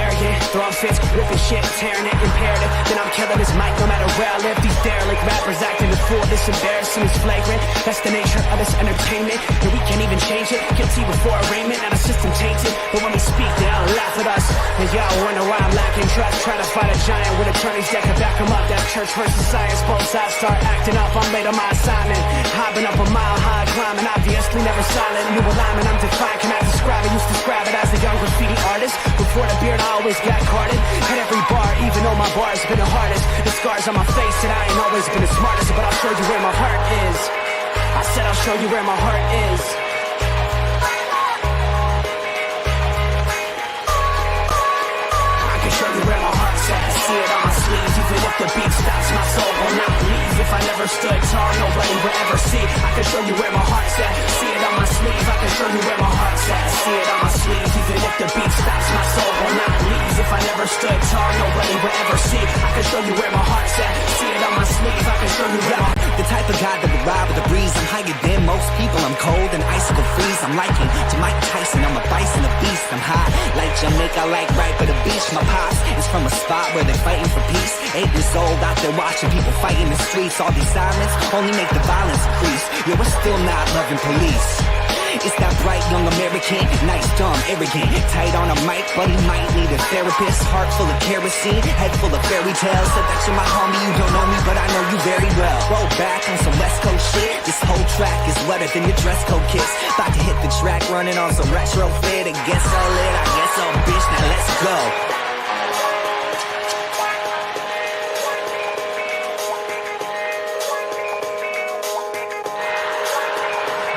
arrogant, throwing fits, ripping shit, tearing it, imperative. Then I'm killing this mic no matter where I live. These derelict rappers acting the fool, this embarrassing is flagrant. That's the nature of this entertainment, and we can't even change it. Guilty before arraignment, now the system tainted. But when we speak, they all laugh at us. And y'all wonder why I'm lacking trust. Try to fight a giant with attorneys that can back them up. That's church versus science, both sides start acting up. I'm late on my assignment, hopping up a mile high, climbing, obviously never silent. New alignment, I'm defiant, can I describe it? Used to describe it as a young graffiti artist. Before the beard, I always got carded. At every bar, even though my bar's been the hardest. The scars on my face said I ain't always been the smartest, but I'll show you where my heart is. I said I'll show you where my heart is. I can show you where my heart's at. See it on my sleeves, even if the beat stops, my soul will not leave. If I never stood tall, nobody will ever see. I can show you where my heart's at. See it on my sleeve, I can show you where my heart's at. See it on my sleeve, even if the beat stops, my soul will not leave. If I never stood tall, nobody will ever see. I can show you where my heart's at. See it on my sleeve, I can show you where my the type of guy that would ride with a breeze. I'm higher than most people, I'm cold and icicle freeze. I'm like him to Mike Tyson, I'm a bison, a beast. I'm hot like Jamaica, like right by the beach. My pops is from a spot where they're fighting for peace. 8 years old, out there watching people fight in the streets. All these sirens only make the violence increase. Yo, we're still not loving police. It's that bright young American, nice, dumb, arrogant, tight on a mic, but he might need a therapist. Heart full of kerosene, head full of fairy tales. Said that you're my homie, you don't know me, but I know you very well. Roll back on some West Coast shit. This whole track is wetter than your dress code kiss. About to hit the track, running on some retro fit. I guess I'll lit, I guess I'll bitch, now let's go.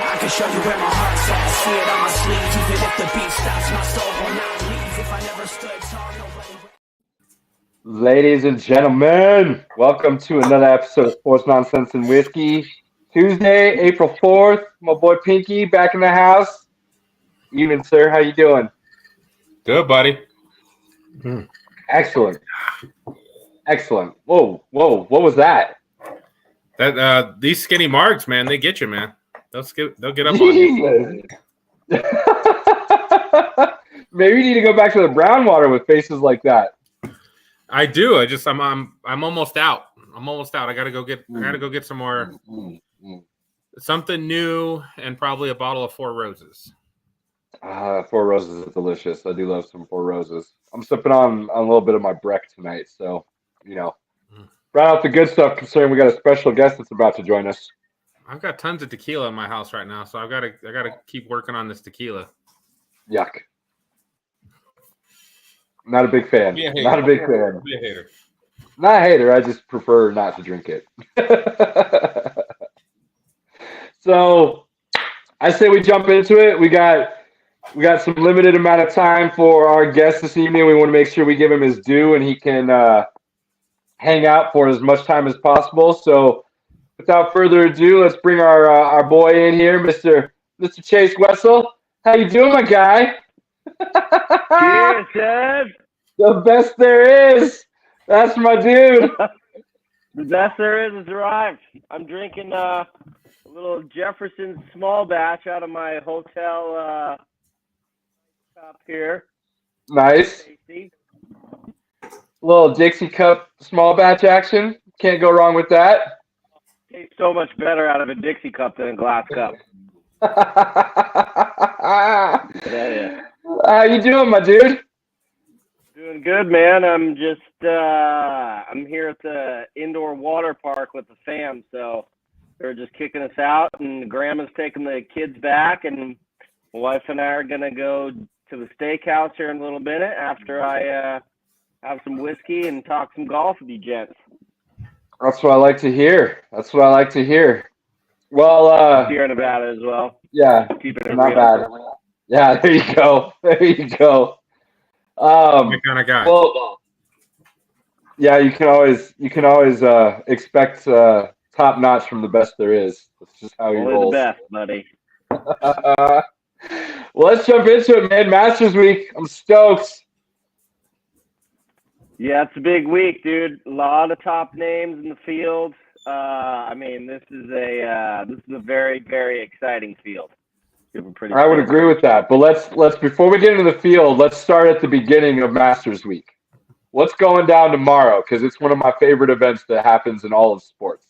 I can show you where my heart's at. See it on my sleeve, even if the beat stops, my soul will not leave. If I never stood tall, nobody. Ladies and gentlemen, welcome to another episode of Sports Nonsense and Whiskey. Tuesday, April 4th. My boy Pinky back in the house. Evening, sir. How you doing? Good, buddy. Excellent. Excellent. Whoa. What was that? That these skinny marks, man, they get you, man. They'll get up on you. Maybe you need to go back to the brown water with faces like that. I do. I'm almost out. I gotta go get some more something new and probably a bottle of Four Roses. Four Roses is delicious. I do love some Four Roses. I'm sipping on a little bit of my Breck tonight, so brought out the good stuff considering we got a special guest that's about to join us. I've got tons of tequila in my house right now, so I gotta keep working on this tequila. Yuck. Not a big fan. Not a big fan. Be a hater. Not a hater. I just prefer not to drink it. So I say we jump into it. We got some limited amount of time for our guest this evening. We want to make sure we give him his due and he can hang out for as much time as possible. So without further ado, let's bring our boy in here, Mr. Chase Wessel. How you doing, my guy? Cheers, Ted. The best there is. That's my dude. The best there is arrived. I'm drinking a little Jefferson small batch out of my hotel cup here. Nice. Tasty. Little Dixie cup small batch action. Can't go wrong with that. Tastes so much better out of a Dixie cup than a glass cup. Yeah. How you doing, my dude? Doing good, man. I'm just I'm here at the indoor water park with the fam, so they're just kicking us out, and Grandma's taking the kids back, and my wife and I are gonna go to the steakhouse here in a little minute after I have some whiskey and talk some golf with you gents. That's what I like to hear. Well, Hearing about it as well. yeah, Keeping it not real. bad. Yeah, there you go. My kind of guy. Well, yeah, you can always expect top notch from the best there is. That's just how he Only rolls. the best, buddy. Well, let's jump into it, man. Masters Week. I'm stoked. Yeah, it's a big week, dude. A lot of top names in the field. I mean, this is a very, very exciting field. Super pretty. I would agree with that. But let's before we get into the field, let's start at the beginning of Masters Week. What's going down tomorrow? Because it's one of my favorite events that happens in all of sports.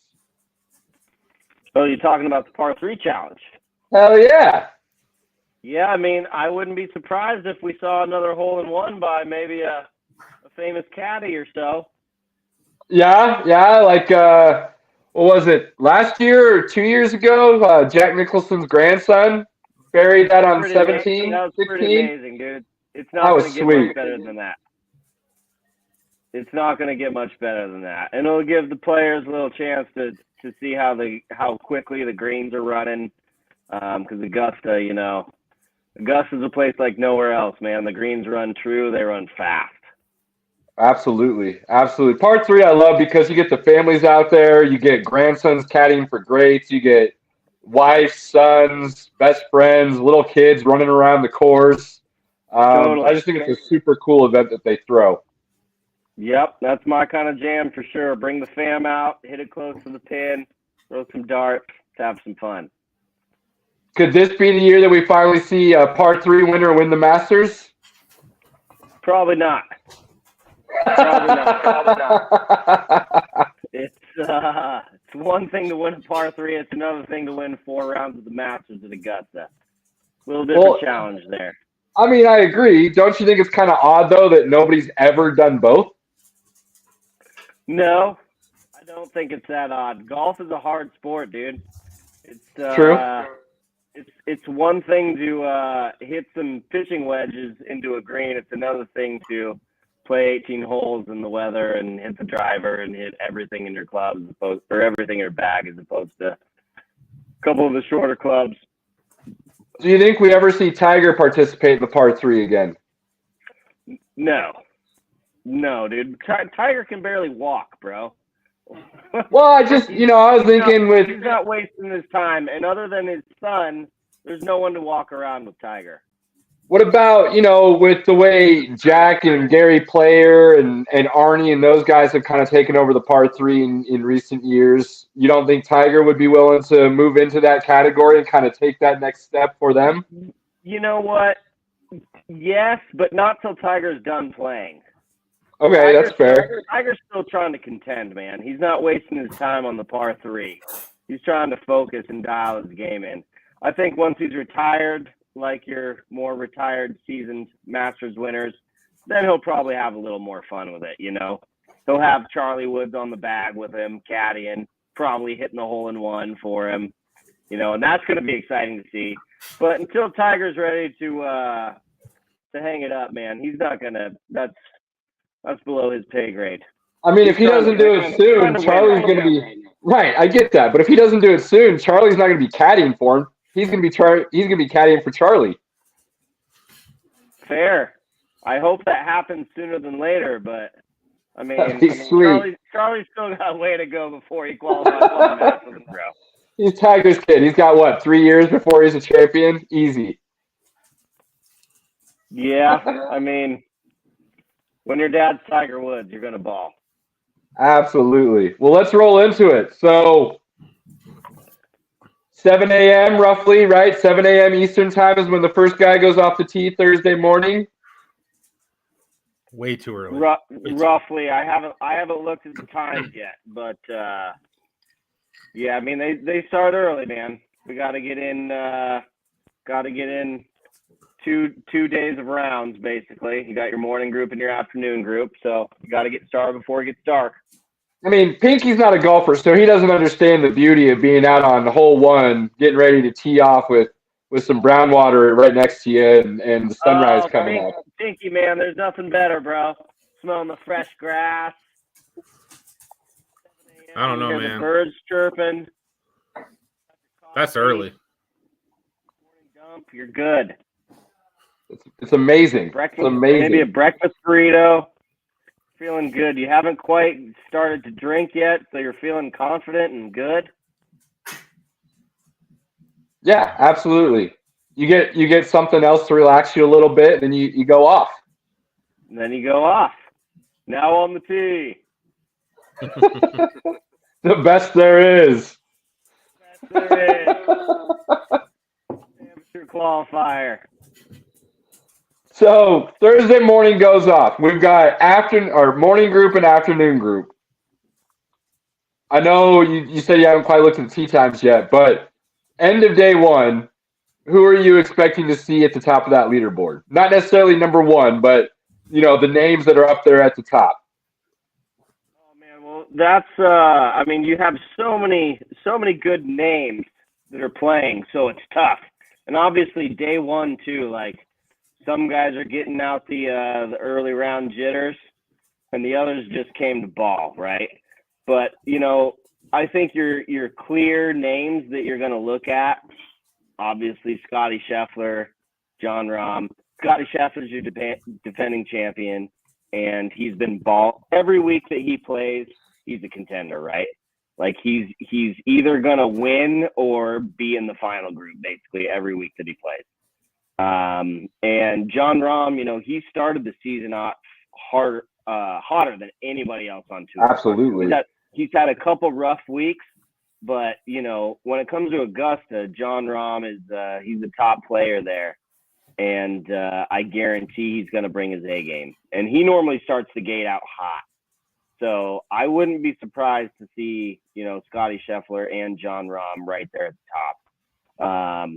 Oh, you're talking about the par 3 challenge? Hell yeah! Yeah, I mean, I wouldn't be surprised if we saw another hole-in-one by maybe a famous caddy or so. Yeah. Like what was it? Last year or 2 years ago? Jack Nicholson's grandson buried that on 17, That was 16. pretty amazing, dude. It's not going to get much better than that. It's not going to get much better than that, and it'll give the players a little chance to see how quickly the greens are running. Because Augusta, you know, Augusta's a place like nowhere else, man. The greens run true; they run fast. Absolutely. Part 3 I love because you get the families out there, you get grandsons caddying for greats, you get wives, sons, best friends, little kids running around the course. Totally. I just think it's a super cool event that they throw. Yep, that's my kind of jam for sure. Bring the fam out, hit it close to the pin, throw some darts, have some fun. Could this be the year that we finally see a Part 3 winner win the Masters? Probably not. Probably not. It's one thing to win a par 3. It's another thing to win 4 rounds of the Masters at Augusta. A little different challenge there. I mean, I agree. Don't you think it's kind of odd, though, that nobody's ever done both? No, I don't think it's that odd. Golf is a hard sport, dude. It's True. It's one thing to hit some pitching wedges into a green. It's another thing to play 18 holes in the weather and hit the driver and hit everything in your club or everything in your bag as opposed to a couple of the shorter clubs. Do you think we ever see Tiger participate in the Part 3 again? No, dude. Tiger can barely walk, bro. Well, I was thinking he's not wasting his time, and other than his son, there's no one to walk around with Tiger. What about, with the way Jack and Gary Player and Arnie and those guys have kind of taken over the Part 3 in recent years? You don't think Tiger would be willing to move into that category and kind of take that next step for them? You know what? Yes, but not till Tiger's done playing. Okay, that's fair. Tiger's still trying to contend, man. He's not wasting his time on the Par 3. He's trying to focus and dial his game in. I think once he's retired, like your more retired seasoned Masters winners, then he'll probably have a little more fun with it, He'll have Charlie Woods on the bag with him, caddying, probably hitting the hole-in-one for him, and that's going to be exciting to see. But until Tiger's ready to hang it up, man, he's not going to – that's below his pay grade. I mean, if he doesn't do it soon, Charlie's going to be – right, I get that. But if he doesn't do it soon, Charlie's not going to be caddying for him. He's going to be caddying for Charlie. Fair. I hope that happens sooner than later, but I mean, Charlie's still got a way to go before he qualifies for the Masters, bro. He's Tiger's kid. He's got 3 years before he's a champion? Easy. Yeah, I mean, when your dad's Tiger Woods, you're going to ball. Absolutely. Well, let's roll into it. So 7 a.m. roughly, right? 7 a.m. Eastern time is when the first guy goes off the tee Thursday morning. Way too early. Roughly. I haven't looked at the times yet, but yeah, I mean they start early, man. We got to get in. 2 days of rounds basically. You got your morning group and your afternoon group, so you got to get started before it gets dark. I mean, Pinky's not a golfer, so he doesn't understand the beauty of being out on hole 1, getting ready to tee off with some brown water right next to you and the sunrise coming up. Pinky, man, there's nothing better, bro. Smelling the fresh grass. I don't know, man. The birds chirping. That's early. Dump, you're good. It's amazing. Breakfast, it's amazing. Maybe a breakfast burrito. Feeling good. You haven't quite started to drink yet, so you're feeling confident and good. Yeah, absolutely. You get something else to relax you a little bit, and you go off. And then you go off. Now on the tee. The best there is. Damn True qualifier. So Thursday morning goes off. We've got morning group and afternoon group. I know you said you haven't quite looked at the tee times yet, but end of day one, who are you expecting to see at the top of that leaderboard? Not necessarily number one, but the names that are up there at the top. Oh man, well that's I mean you have so many good names that are playing, so it's tough. And obviously day one too, like some guys are getting out the early round jitters, and the others just came to ball, right? But I think your clear names that you're going to look at, obviously Scotty Scheffler, John Rahm. Scotty Scheffler's your defending champion, and he's been ball every week that he plays. He's a contender, right? Like he's either going to win or be in the final group basically every week that he plays. And John Rahm, he started the season off hotter than anybody else on tour. Absolutely. He's had a couple rough weeks, but when it comes to Augusta, John Rahm is he's the top player there, and I guarantee he's going to bring his A game. And he normally starts the gate out hot, so I wouldn't be surprised to see Scotty Scheffler and John Rahm right there at the top.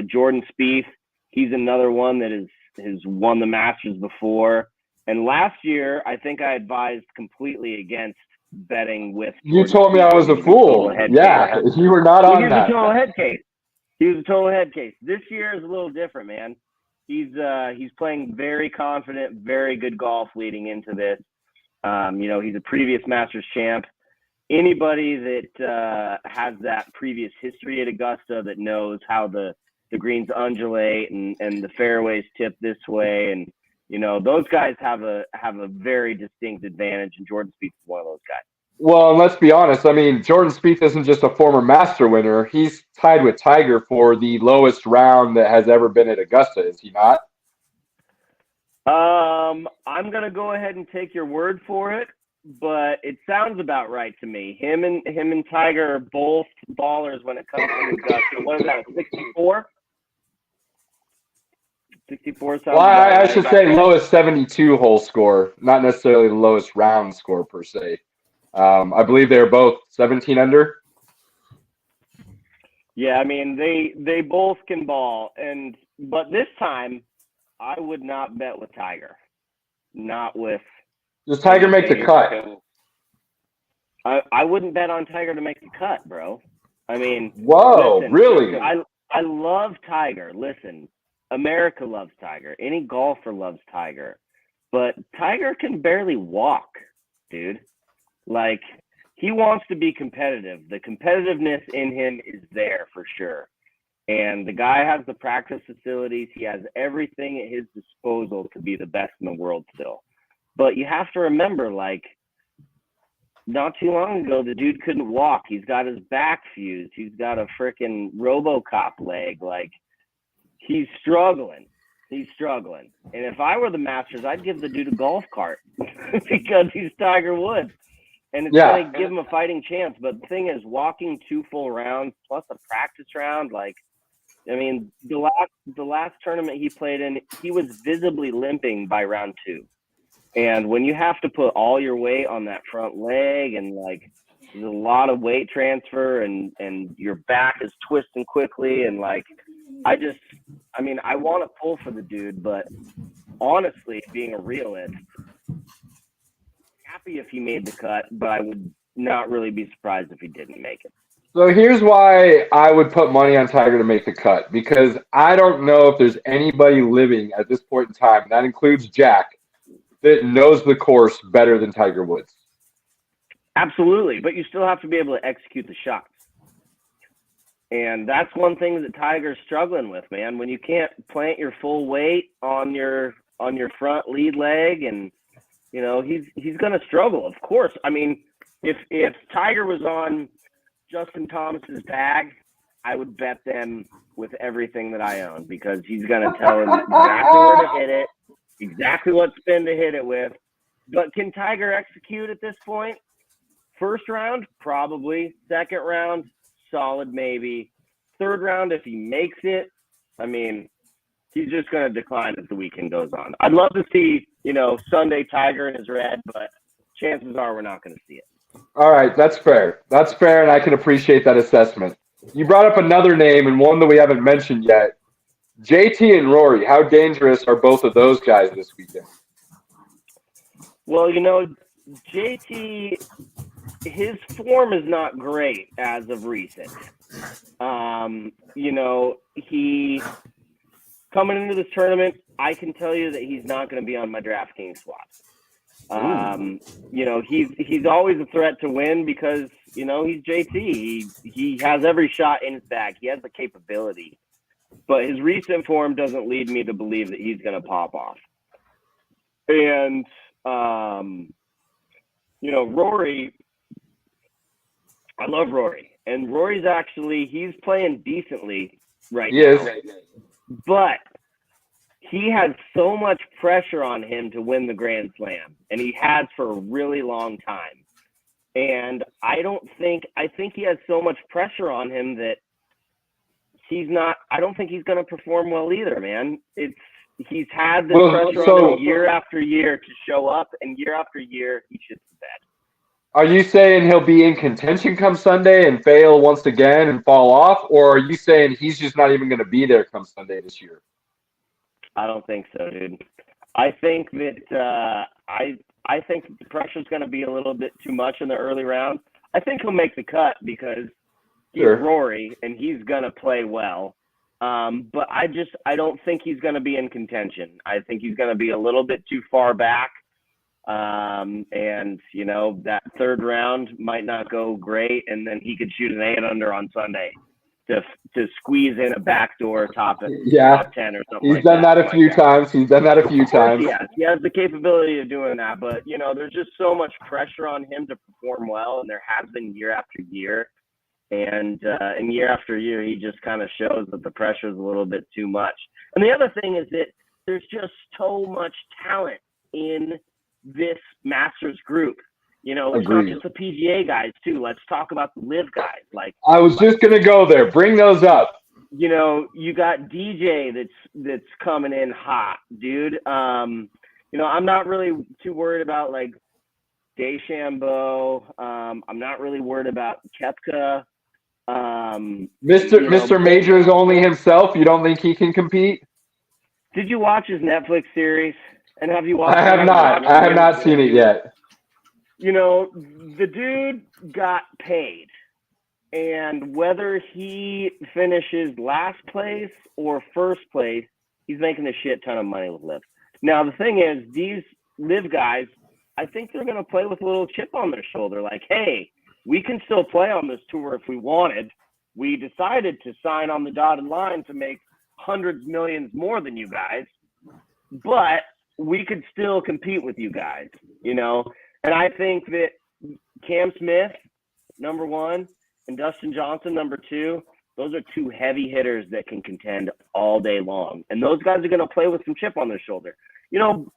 Jordan Spieth, he's another one that has won the Masters before, and last year I think I advised completely against betting with Jordan. You told me I was a fool. Yeah, you were not on that. He was a total head case. He was a total head case. This year is a little different, man. He's playing very confident, very good golf leading into this. He's a previous Masters champ. Anybody that has that previous history at Augusta that knows how the greens undulate and the fairways tip this way, and those guys have a very distinct advantage, and Jordan Spieth is one of those guys. Well, and let's be honest. I mean, Jordan Spieth isn't just a former Master winner. He's tied with Tiger for the lowest round that has ever been at Augusta, is he not? I'm gonna go ahead and take your word for it, but it sounds about right to me. Him and Tiger are both ballers when it comes to Augusta. What is that, a 64? 64 sounds. Well, I should say lowest 72 hole score, not necessarily the lowest round score per se. I believe they're both 17 under. Yeah, I mean they both can ball, but this time I would not bet with Tiger. Not with. Does Tiger make the cut? I wouldn't bet on Tiger to make the cut, bro. I mean, whoa, listen, really? I love Tiger. Listen, America loves Tiger. Any golfer loves Tiger, but Tiger can barely walk, dude. Like, he wants to be competitive. The competitiveness in him is there for sure. And the guy has the practice facilities. He has everything at his disposal to be the best in the world still. But you have to remember, like, not too long ago, the dude couldn't walk. He's got his back fused. He's got a freaking RoboCop leg. Like, he's struggling. He's struggling. And if I were the Masters, I'd give the dude a golf cart because he's Tiger Woods. And it's going to give him a fighting chance. But the thing is, walking 2 full rounds plus a practice round, like, I mean, the last tournament he played in, he was visibly limping by round 2. And when you have to put all your weight on that front leg and, like, there's a lot of weight transfer and your back is twisting quickly and, like, I want to pull for the dude, but honestly, being a realist, happy if he made the cut, but I would not really be surprised if he didn't make it. So here's why I would put money on Tiger to make the cut, because I don't know if there's anybody living at this point in time, and that includes Jack, that knows the course better than Tiger Woods. Absolutely, but you still have to be able to execute the shots. And that's one thing that Tiger's struggling with, man. When you can't plant your full weight on your front lead leg, and he's going to struggle, of course. I mean, if Tiger was on Justin Thomas's bag, I would bet them with everything that I own, because he's going to tell him exactly where to hit it, exactly what spin to hit it with. But can Tiger execute at this point? First round, probably. Second round, solid maybe. Third round, if he makes it, I mean, he's just going to decline as the weekend goes on. I'd love to see, Sunday Tiger in his red, but chances are we're not going to see it. All right, that's fair. That's fair, and I can appreciate that assessment. You brought up another name and one that we haven't mentioned yet. JT and Rory, how dangerous are both of those guys this weekend? Well, JT, his form is not great as of recent. He coming into this tournament, I can tell you that he's not going to be on my DraftKings squad. He's always a threat to win because, he's JT. He has every shot in his bag. He has the capability. But his recent form doesn't lead me to believe that he's going to pop off. And, Rory, I love Rory. And Rory's he's playing decently right now. But he had so much pressure on him to win the Grand Slam, and he has for a really long time. And I think he has so much pressure on him that I don't think he's going to perform well either, man. He's had this pressure on him year after year to show up, and year after year he shits the bed. Are you saying he'll be in contention come Sunday and fail once again and fall off, or are you saying he's just not even going to be there come Sunday this year? I don't think so, dude. I think that I think the pressure's going to be a little bit too much in the early round. I think he'll make the cut because he's Rory and he's going to play well. But I don't think he's going to be in contention. I think he's going to be a little bit too far back. That third round might not go great, and then he could shoot an 8 under on Sunday to squeeze in a backdoor top 10 or something. He's done that a few times. He's done that a few times. Yeah, he has the capability of doing that, but there's just so much pressure on him to perform well, and there has been year after year. And year after year, he just kind of shows that the pressure is a little bit too much. And the other thing is that there's just so much talent in this Masters group. It's not just the PGA guys too. Let's talk about the Live guys. I was just gonna go there. Bring those up. You got DJ that's coming in hot, dude. I'm not really too worried about DeChambeau. I'm not really worried about Koepka. Mr. Majors only himself. You don't think he can compete? Did you watch his Netflix series? And have you watched? I have not. I have not seen it yet. The dude got paid, and whether he finishes last place or first place, he's making a shit ton of money with Liv. Now the thing is, these Liv guys, I think they're going to play with a little chip on their shoulder. Like, hey, we can still play on this tour if we wanted. We decided to sign on the dotted line to make hundreds, millions more than you guys, but we could still compete with you guys, And I think that Cam Smith, number 1, and Dustin Johnson, number 2, those are 2 heavy hitters that can contend all day long. And those guys are going to play with some chip on their shoulder.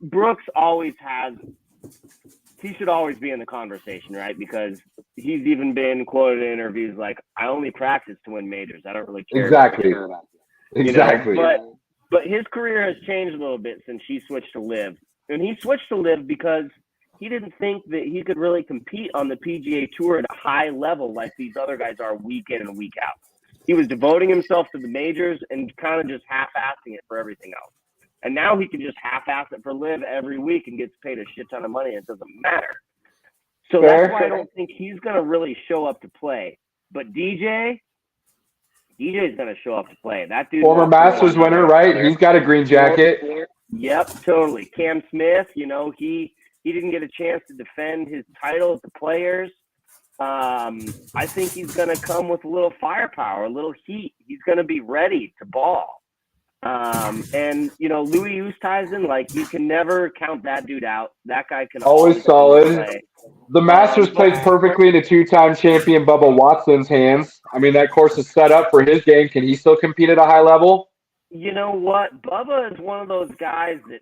Brooks he should always be in the conversation, right? Because he's even been quoted in interviews like, I only practice to win majors. I don't really care. Exactly. But his career has changed a little bit since he switched to Live. And he switched to Live because he didn't think that he could really compete on the PGA Tour at a high level like these other guys are week in and week out. He was devoting himself to the majors and kind of just half-assing it for everything else. And now he can just half-ass it for Live every week and gets paid a shit ton of money. And it doesn't matter. So that's why I don't think he's going to really show up to play. But DJ's going to show up to play. That dude, former Masters winner, right? He's got a green jacket. Yep, totally. Cam Smith, he didn't get a chance to defend his title at the Players. I think he's going to come with a little firepower, a little heat. He's going to be ready to ball. And Louis Oosthuizen, you can never count that dude out. That guy can always solid. Play. The Masters plays perfectly in a 2-time champion Bubba Watson's hands. I mean, that course is set up for his game. Can he still compete at a high level? You know what? Bubba is one of those guys that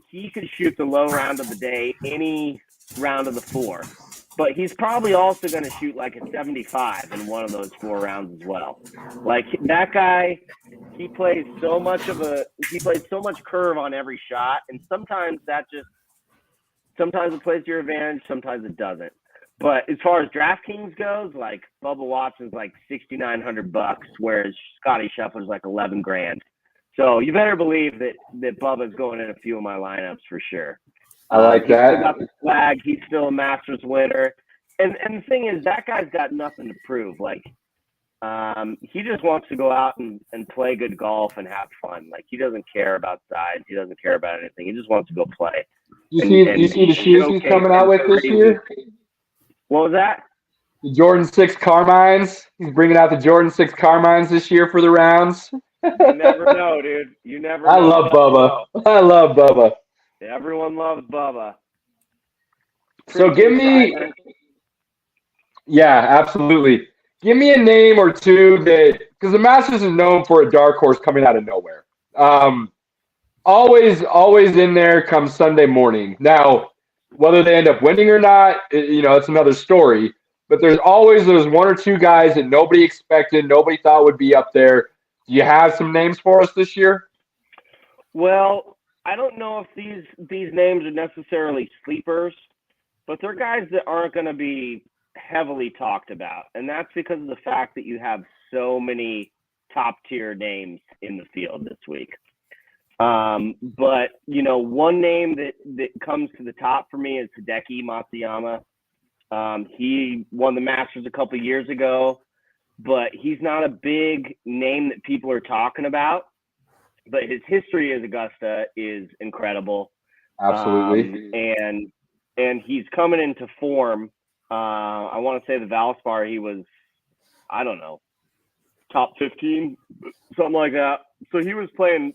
he could shoot the low round of the day any round of the 4. but he's probably also going to shoot like a 75 in one of those 4 rounds as well. Like that guy, he plays so much curve on every shot, and sometimes it plays to your advantage, sometimes it doesn't. But as far as DraftKings goes, like Bubba Watson's like $6,900, whereas Scotty Scheffler's like $11,000. So you better believe that Bubba's going in a few of my lineups for sure. I like He's that. still got the flag. He's still a Masters winner. And the thing is, that guy's got nothing to prove. Like, he just wants to go out and play good golf and have fun. Like, he doesn't care about size. He doesn't care about anything. He just wants to go play. You see the shoes he's coming out with this year? What was that? The Jordan 6 Carmines. He's bringing out the Jordan 6 Carmines this year for the rounds. You never know, dude. You never know. I love Bubba. I love Bubba. Everyone loves Bubba. So give me – yeah, absolutely. Give me a name or two that – because the Masters is known for a dark horse coming out of nowhere. Always in there come Sunday morning. Now, whether they end up winning or not, it's another story. But there's always those 1 or 2 guys that nobody expected, nobody thought would be up there. Do you have some names for us this year? Well, I don't know if these names are necessarily sleepers, but they're guys that aren't going to be heavily talked about. And that's because of the fact that you have so many top-tier names in the field this week. But, one name that comes to the top for me is Hideki Matsuyama. He won the Masters a couple years ago, but he's not a big name that people are talking about. But his history as Augusta is incredible. Absolutely. And he's coming into form. I want to say the Valspar, he was, I don't know, top 15, something like that. So he was playing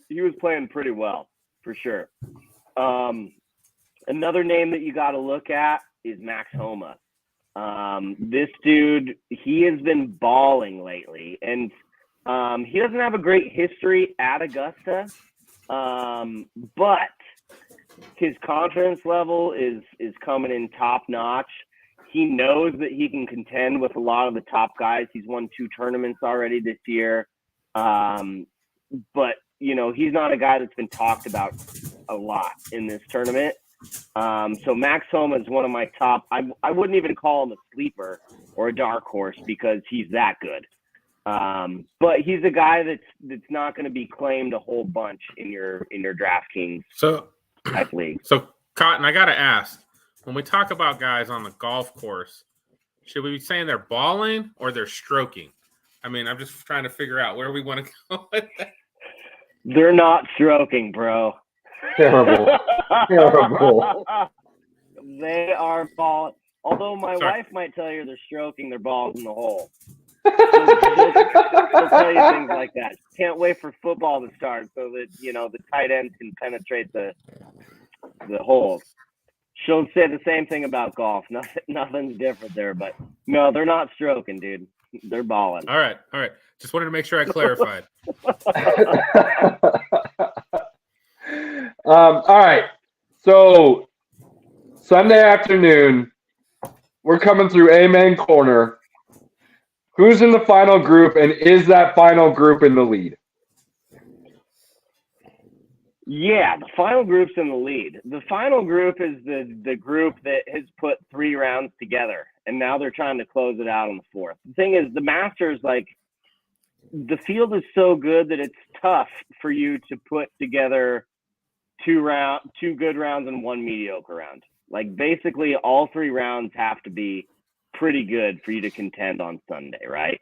pretty well for sure. Another name that you got to look at is Max Homa. This dude, he has been balling lately, and he doesn't have a great history at Augusta, but his confidence level is coming in top notch. He knows that he can contend with a lot of the top guys. He's won 2 tournaments already this year. But, he's not a guy that's been talked about a lot in this tournament. So Max Homa is one of my top. I wouldn't even call him a sleeper or a dark horse because he's that good. But he's a guy that's not going to be claimed a whole bunch in your DraftKings type league. So Cotton, I got to ask, when we talk about guys on the golf course, should we be saying they're balling or they're stroking? I mean, I'm just trying to figure out where we want to go with that. They're not stroking, bro. Terrible. They are balling. Although my wife might tell you they're stroking their balls in the hole. She'll tell you things like that. Can't wait for football to start so that, the tight ends can penetrate the holes. She'll say the same thing about golf. Nothing's different there, but no, they're not stroking, dude. They're balling. All right. Just wanted to make sure I clarified. All right. So Sunday afternoon, we're coming through Amen Corner. Who's in the final group, and is that final group in the lead? Yeah, the final group's in the lead. The final group is the group that has put 3 rounds together, and now they're trying to close it out on the 4th. The thing is, the Masters, the field is so good that it's tough for you to put together 2 good rounds and 1 mediocre round. Basically, all 3 rounds have to be pretty good for you to contend on Sunday, right?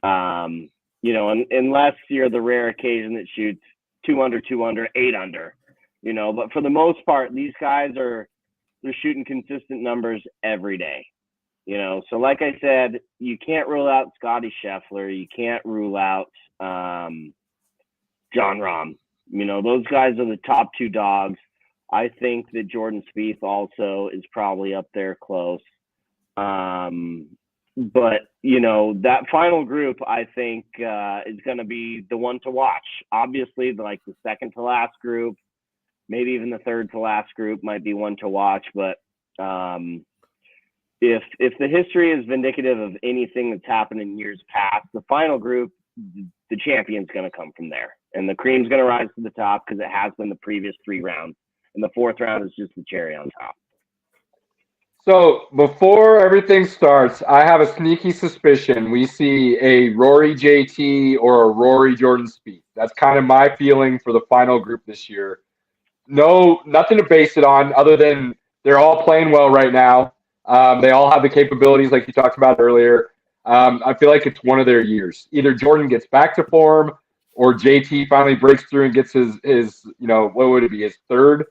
Unless you're the rare occasion that shoots 2 under, 8 under, but for the most part, these guys they're shooting consistent numbers every day, so like I said, you can't rule out Scotty Scheffler. You can't rule out, John Rahm. Those guys are the top 2 dogs. I think that Jordan Spieth also is probably up there close. But, that final group, I think, is going to be the one to watch. Obviously, the second to last group, maybe even the third to last group might be one to watch. But, if the history is vindicative of anything that's happened in years past, the final group, the champion's going to come from there. And the cream's going to rise to the top because it has been the previous 3 rounds. And the 4th round is just the cherry on top. So before everything starts, I have a sneaky suspicion we see a Rory JT or a Rory Jordan Spieth. That's kind of my feeling for the final group this year. No, nothing to base it on other than they're all playing well right now. They all have the capabilities like you talked about earlier. I feel like it's one of their years. Either Jordan gets back to form or JT finally breaks through and gets his what would it be, his third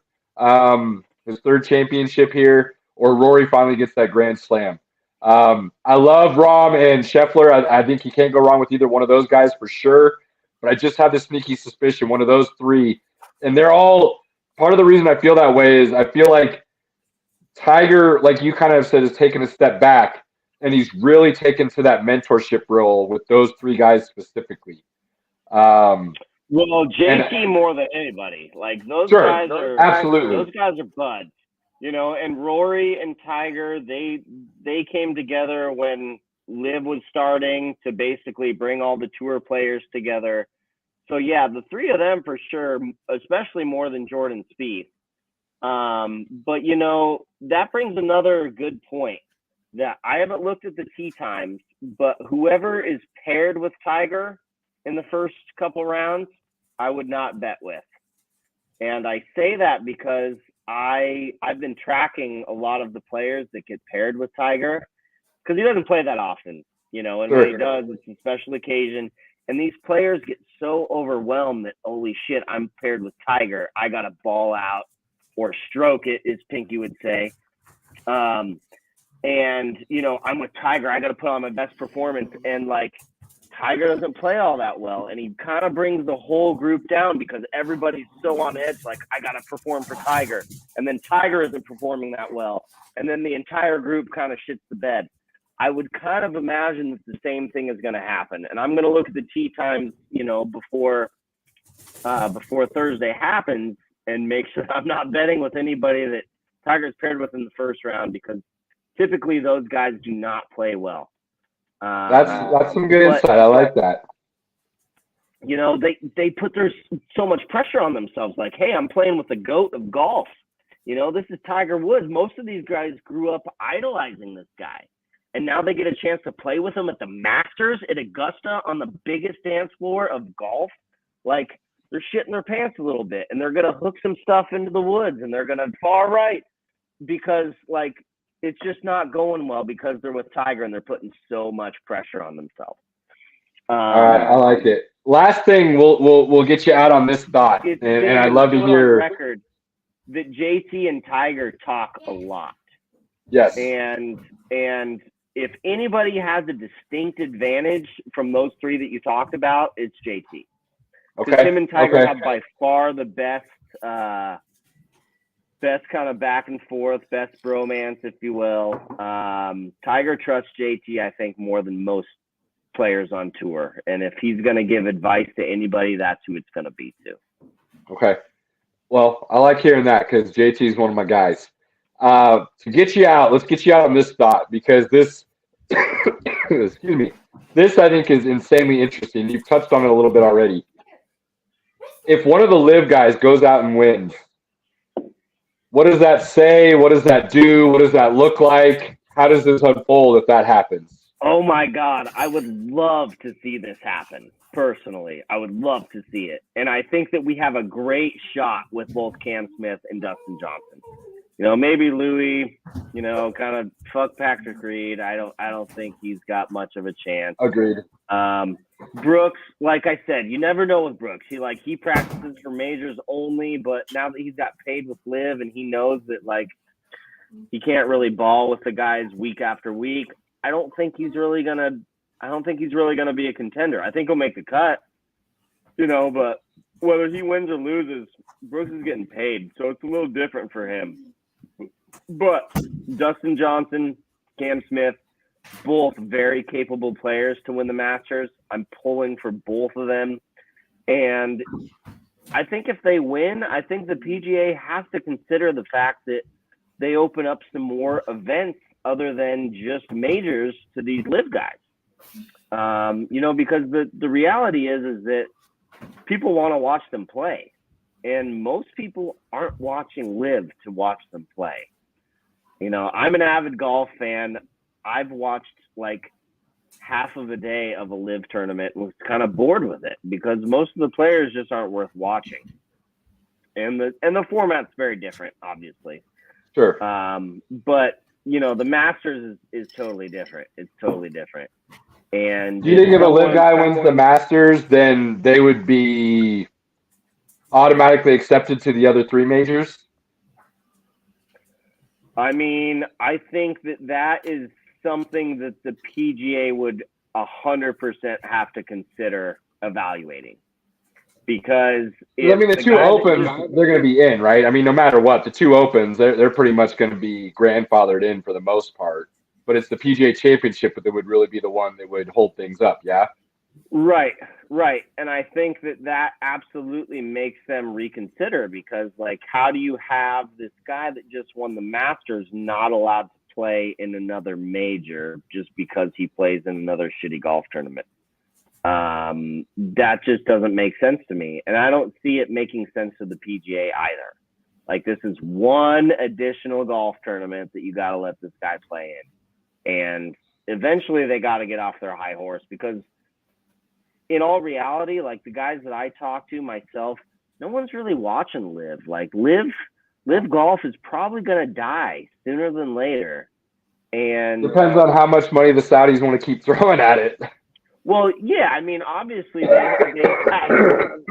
championship here, or Rory finally gets that Grand Slam. I love Rahm and Scheffler. I think you can't go wrong with either one of those guys for sure. But I just have this sneaky suspicion one of those 3, and they're all part of the reason I feel that way is I feel like Tiger, like you kind of said, is taking a step back, and he's really taken to that mentorship role with those 3 guys specifically. Well, JT more than anybody. Like those guys are absolutely. Those guys are buds, And Rory and Tiger, they came together when Liv was starting to basically bring all the tour players together. So yeah, the 3 of them for sure, especially more than Jordan Spieth. But that brings another good point that I haven't looked at the tee times, but whoever is paired with Tiger in the first couple rounds, I would not bet with. And I say that because I've been tracking a lot of the players that get paired with Tiger because he doesn't play that often, and when he does, it's a special occasion. And these players get so overwhelmed that, holy shit, I'm paired with Tiger. I got to ball out or stroke it, as Pinky would say. And, I'm with Tiger. I got to put on my best performance. And, Tiger doesn't play all that well. And he kind of brings the whole group down because everybody's so on edge, I got to perform for Tiger. And then Tiger isn't performing that well. And then the entire group kind of shits the bed. I would kind of imagine that the same thing is going to happen. And I'm going to look at the tee times, before Thursday happens and make sure I'm not betting with anybody that Tiger's paired with in the first round because typically those guys do not play well. That's some good insight. I like that. They put so much pressure on themselves. Like, hey, I'm playing with the GOAT of golf. This is Tiger Woods. Most of these guys grew up idolizing this guy. And now they get a chance to play with him at the Masters at Augusta on the biggest dance floor of golf. They're shitting their pants a little bit, and they're going to hook some stuff into the woods, and they're going to far right because, it's just not going well because they're with Tiger and they're putting so much pressure on themselves. All right, I like it. Last thing, we'll get you out on this thought, and I'd love to hear. Record that JT and Tiger talk a lot. Yes. And if anybody has a distinct advantage from those 3 that you talked about, it's JT. Because him and Tiger have by far the best kind of back and forth, best bromance, if you will. Tiger trusts JT, I think, more than most players on tour. And if he's going to give advice to anybody, that's who it's going to be to. Okay. Well, I like hearing that because JT is one of my guys. To get you out, let's get you out on this thought because this, excuse me, this I think is insanely interesting. You've touched on it a little bit already. If one of the Liv guys goes out and wins, what does that say? What does that do? What does that look like? How does this unfold if that happens? Oh my God, I would love to see this happen. Personally, I would love to see it. And I think that we have a great shot with both Cam Smith and Dustin Johnson. Maybe Louis, kind of fuck Patrick Reed. I don't think he's got much of a chance. Agreed. Brooks, like I said, you never know with Brooks. He practices for majors only, but now that he's got paid with Liv and he knows that he can't really ball with the guys week after week. I don't think he's really gonna be a contender. I think he'll make the cut. But whether he wins or loses, Brooks is getting paid, so it's a little different for him. But Dustin Johnson, Cam Smith, both very capable players to win the Masters. I'm pulling for both of them. And I think if they win, I think the PGA has to consider the fact that they open up some more events other than just majors to these live guys. Because the reality is that people want to watch them play, and most people aren't watching live to watch them play. I'm an avid golf fan. I've watched like half of a day of a live tournament and was kind of bored with it because most of the players just aren't worth watching. And the format's very different, obviously. Sure. But the Masters is totally different. It's totally different. And do you think if a live guy wins the Masters, then they would be automatically accepted to the other 3 majors? I mean, I think that is something that the PGA would 100% have to consider evaluating. Because the 2 opens, they're going to be in, right? I mean, no matter what, the 2 opens, they're pretty much going to be grandfathered in for the most part. But it's the PGA Championship that would really be the one that would hold things up, yeah? Right. And I think that absolutely makes them reconsider because, like, how do you have this guy that just won the Masters not allowed to play in another major just because he plays in another shitty golf tournament? That just doesn't make sense to me. And I don't see it making sense to the PGA either. Like, this is one additional golf tournament that you got to let this guy play in. And eventually they got to get off their high horse because in all reality, like the guys that I talk to myself, no one's really watching live. Like live golf is probably going to die sooner than later. And depends on how much money the Saudis want to keep throwing at it. Well, yeah, I mean, obviously they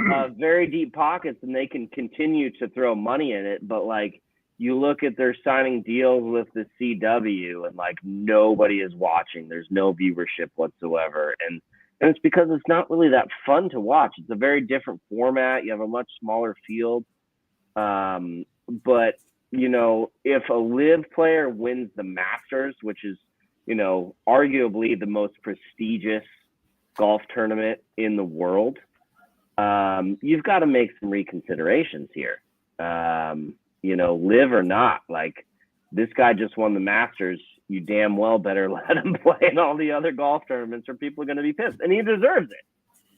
have very deep pockets and they can continue to throw money in it. But like, you look at their signing deals with the CW and like nobody is watching. There's no viewership whatsoever. And it's because it's not really that fun to watch. It's a very different format. You have a much smaller field. But, if a live player wins the Masters, which is, arguably the most prestigious golf tournament in the world, you've got to make some reconsiderations here. Live or not, like this guy just won the Masters. You damn well better let him play in all the other golf tournaments or people are going to be pissed. And he deserves it.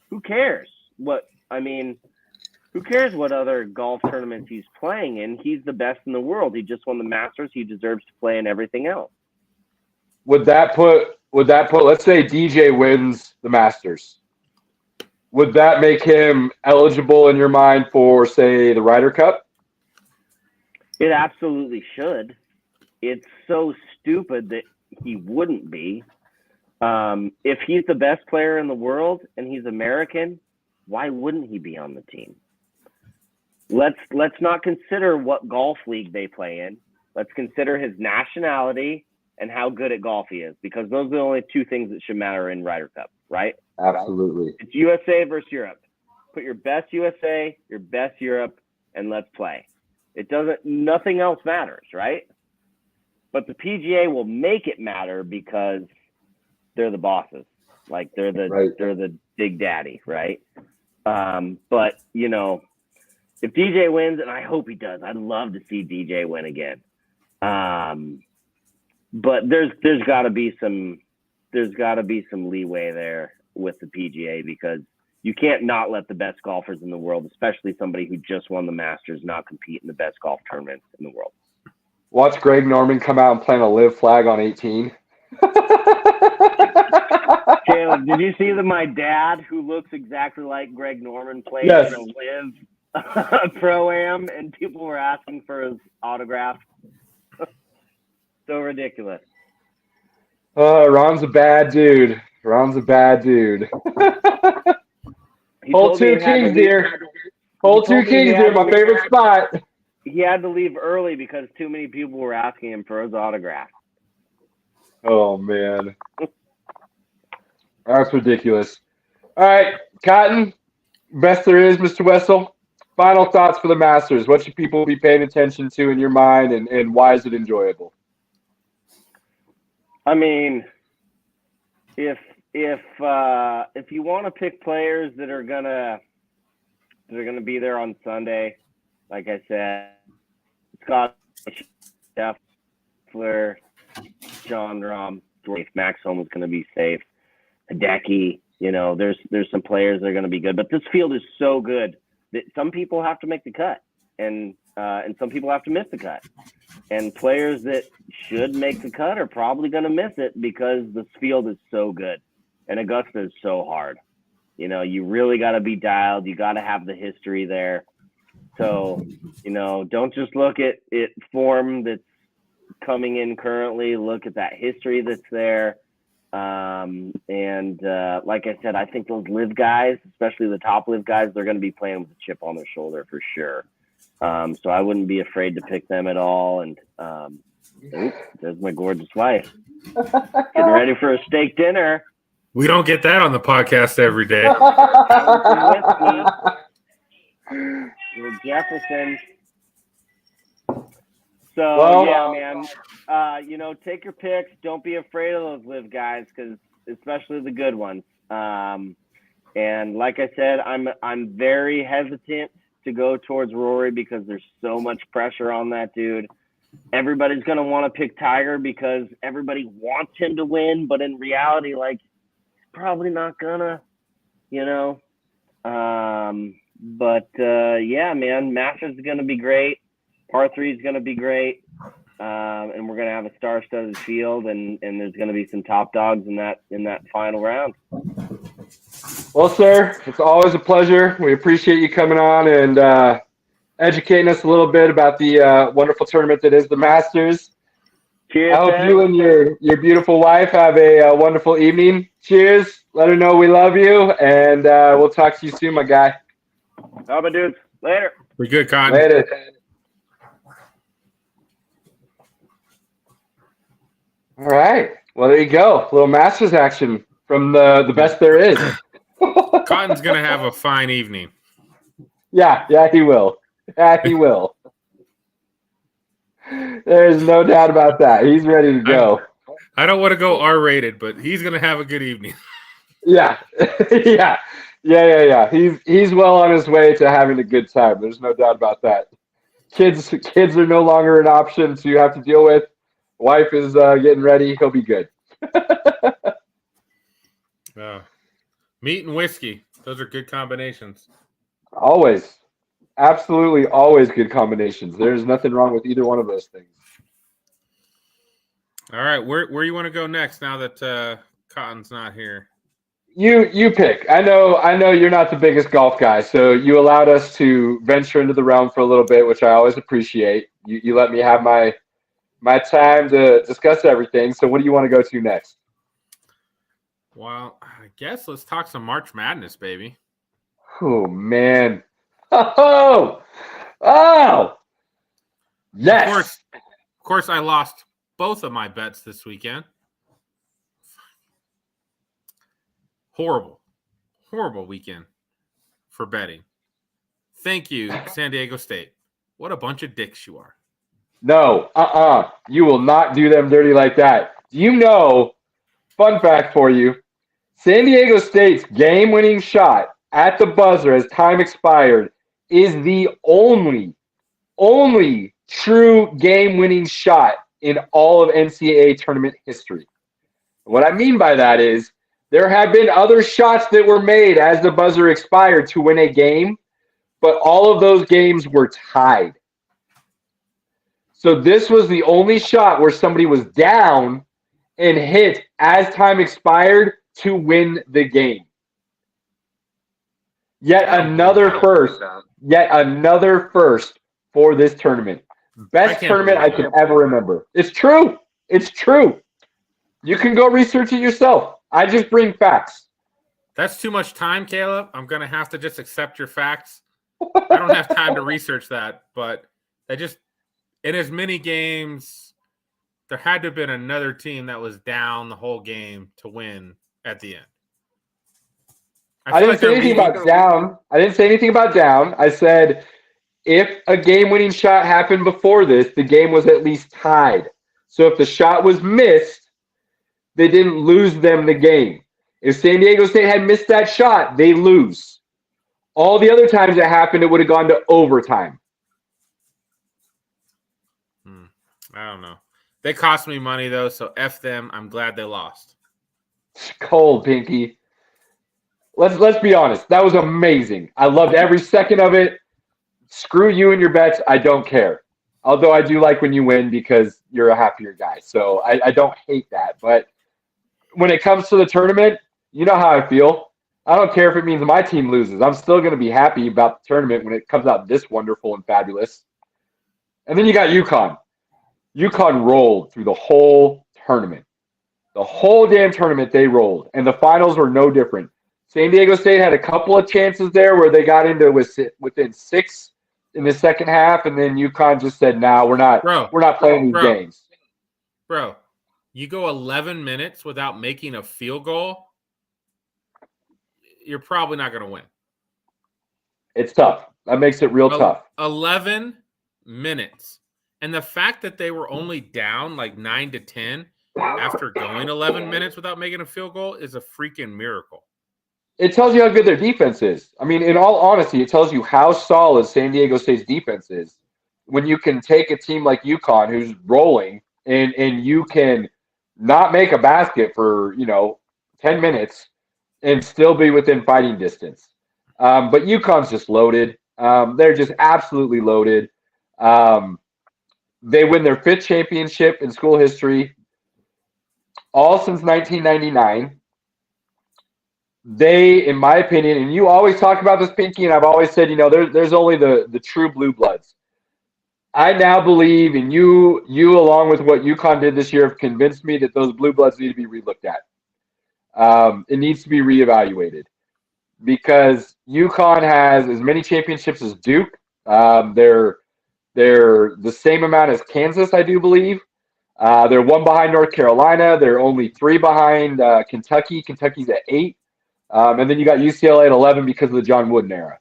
Who cares what other golf tournaments he's playing in? He's the best in the world. He just won the Masters. He deserves to play in everything else. Would that put, let's say DJ wins the Masters. Would that make him eligible in your mind for, say, the Ryder Cup? It absolutely should. It's so stupid that he wouldn't be. If he's the best player in the world and he's American, why wouldn't he be on the team? Let's not consider what golf league they play in. Let's consider his nationality and how good at golf he is, because those are the only 2 things that should matter in Ryder Cup, right? Absolutely. It's USA versus Europe. Put your best USA, your best Europe, and let's play. Nothing else matters, right? But the PGA will make it matter because they're the bosses. Like they're the big daddy, right? But if DJ wins, and I hope he does, I'd love to see DJ win again. But there's got to be some leeway there with the PGA because you can't not let the best golfers in the world, especially somebody who just won the Masters, not compete in the best golf tournaments in the world. Watch Greg Norman come out and plant a live flag on 18. Caleb, did you see that my dad, who looks exactly like Greg Norman, played in a live pro-am and people were asking for his autograph? So ridiculous. Ron's a bad dude. Hold 2 kings, dear. Hold 2 kings, dear. My favorite spot. He had to leave early because too many people were asking him for his autograph. Oh, man. That's ridiculous. All right, Cotton, best there is, Mr. Wessel. Final thoughts for the Masters. What should people be paying attention to in your mind, and why is it enjoyable? I mean, if you want to pick players that are gonna be there on Sunday, like I said, Scott, Jeff, Eckler, John Rahm, Max Home is going to be safe. Hideki, there's some players that are going to be good, but this field is so good that some people have to make the cut, and some people have to miss the cut. And players that should make the cut are probably going to miss it because this field is so good, and Augusta is so hard. You really got to be dialed. You got to have the history there. So, don't just look at form that's coming in currently. Look at that history that's there. Like I said, I think those live guys, especially the top live guys, they're going to be playing with a chip on their shoulder for sure. So I wouldn't be afraid to pick them at all. And there's my gorgeous wife getting ready for a steak dinner. We don't get that on the podcast every day. Little Jefferson. So, yeah, man, take your picks. Don't be afraid of those live guys, because especially the good ones. And like I said, I'm very hesitant to go towards Rory because there's so much pressure on that dude. Everybody's going to want to pick Tiger because everybody wants him to win, but in reality, like, probably not gonna, yeah, man, Masters is going to be great. Par 3 is going to be great. And we're going to have a star-studded field, and there's going to be some top dogs in that final round. Well, sir, it's always a pleasure. We appreciate you coming on and educating us a little bit about the wonderful tournament that is the Masters. Cheers. I hope you and your beautiful wife have a wonderful evening. Cheers. Let her know we love you, and we'll talk to you soon, my guy. How about dudes? Later. We're good, Con. Later. All right. Well, there you go. A little Masters action from the best there is. Cotton's going to have a fine evening. Yeah, he will. Yeah, he will. There's no doubt about that. He's ready to go. I don't want to go R-rated, but he's going to have a good evening. Yeah. Yeah. He's well on his way to having a good time. There's no doubt about that. Kids are no longer an option to have to deal with. Wife is getting ready. He'll be good. Meat and whiskey. Those are good combinations. Always. Absolutely always good combinations. There's nothing wrong with either one of those things. All right. Where you want to go next now that Cotton's not here? You pick. I know you're not the biggest golf guy, so you allowed us to venture into the realm for a little bit, which I always appreciate. You let me have my time to discuss everything. So what do you want to go to next? Well, I guess let's talk some March Madness, baby. Oh, man. Oh! Yes! Of course, I lost both of my bets this weekend. Horrible weekend for betting. Thank you, San Diego State. What a bunch of dicks you are. No, you will not do them dirty like that. Do you know, fun fact for you, San Diego State's game-winning shot at the buzzer as time expired is the only true game-winning shot in all of NCAA tournament history. What I mean by that is there have been other shots that were made as the buzzer expired to win a game, but all of those games were tied. So this was the only shot where somebody was down and hit as time expired to win the game. Yet another first for this tournament. Best tournament I can ever remember. It's true. You can go research it yourself. I just bring facts. That's too much time, Caleb. I'm going to have to just accept your facts. I don't have time to research that, but in as many games, there had to have been another team that was down the whole game to win at the end. I didn't say anything about down. I said if a game-winning shot happened before this, the game was at least tied. So if the shot was missed, they didn't lose them the game. If San Diego State had missed that shot, they lose. All the other times it happened, it would have gone to overtime. I don't know. They cost me money though, so F them. I'm glad they lost. Cold, Pinky. Let's be honest. That was amazing. I loved every second of it. Screw you and your bets. I don't care. Although I do like when you win because you're a happier guy. So I don't hate that. But when it comes to the tournament, you know how I feel. I don't care if it means my team loses. I'm still going to be happy about the tournament when it comes out this wonderful and fabulous. And then you got UConn. UConn rolled through the whole tournament. The whole damn tournament they rolled. And the finals were no different. San Diego State had a couple of chances there where they got into within 6 in the second half, and then UConn just said, "No, we're not playing these games." Bro, you go 11 minutes without making a field goal, you're probably not going to win. It's tough. That makes it real tough. 11 minutes. And the fact that they were only down like 9-10 after going 11 minutes without making a field goal is a freaking miracle. It tells you how good their defense is. I mean, in all honesty, it tells you how solid San Diego State's defense is when you can take a team like UConn who's rolling and you can not make a basket for, 10 minutes and still be within fighting distance. But UConn's just loaded. They're just absolutely loaded. They win their 5th championship in school history, all since 1999. They, in my opinion, and you always talk about this, Pinky, and I've always said, there's only the true blue bloods. I now believe, and you along with what UConn did this year have convinced me that those blue bloods need to be relooked at. It needs to be reevaluated because UConn has as many championships as Duke. They're the same amount as Kansas, I do believe. They're 1 behind North Carolina. They're only 3 behind Kentucky. Kentucky's at 8. And then you got UCLA at 11 because of the John Wooden era.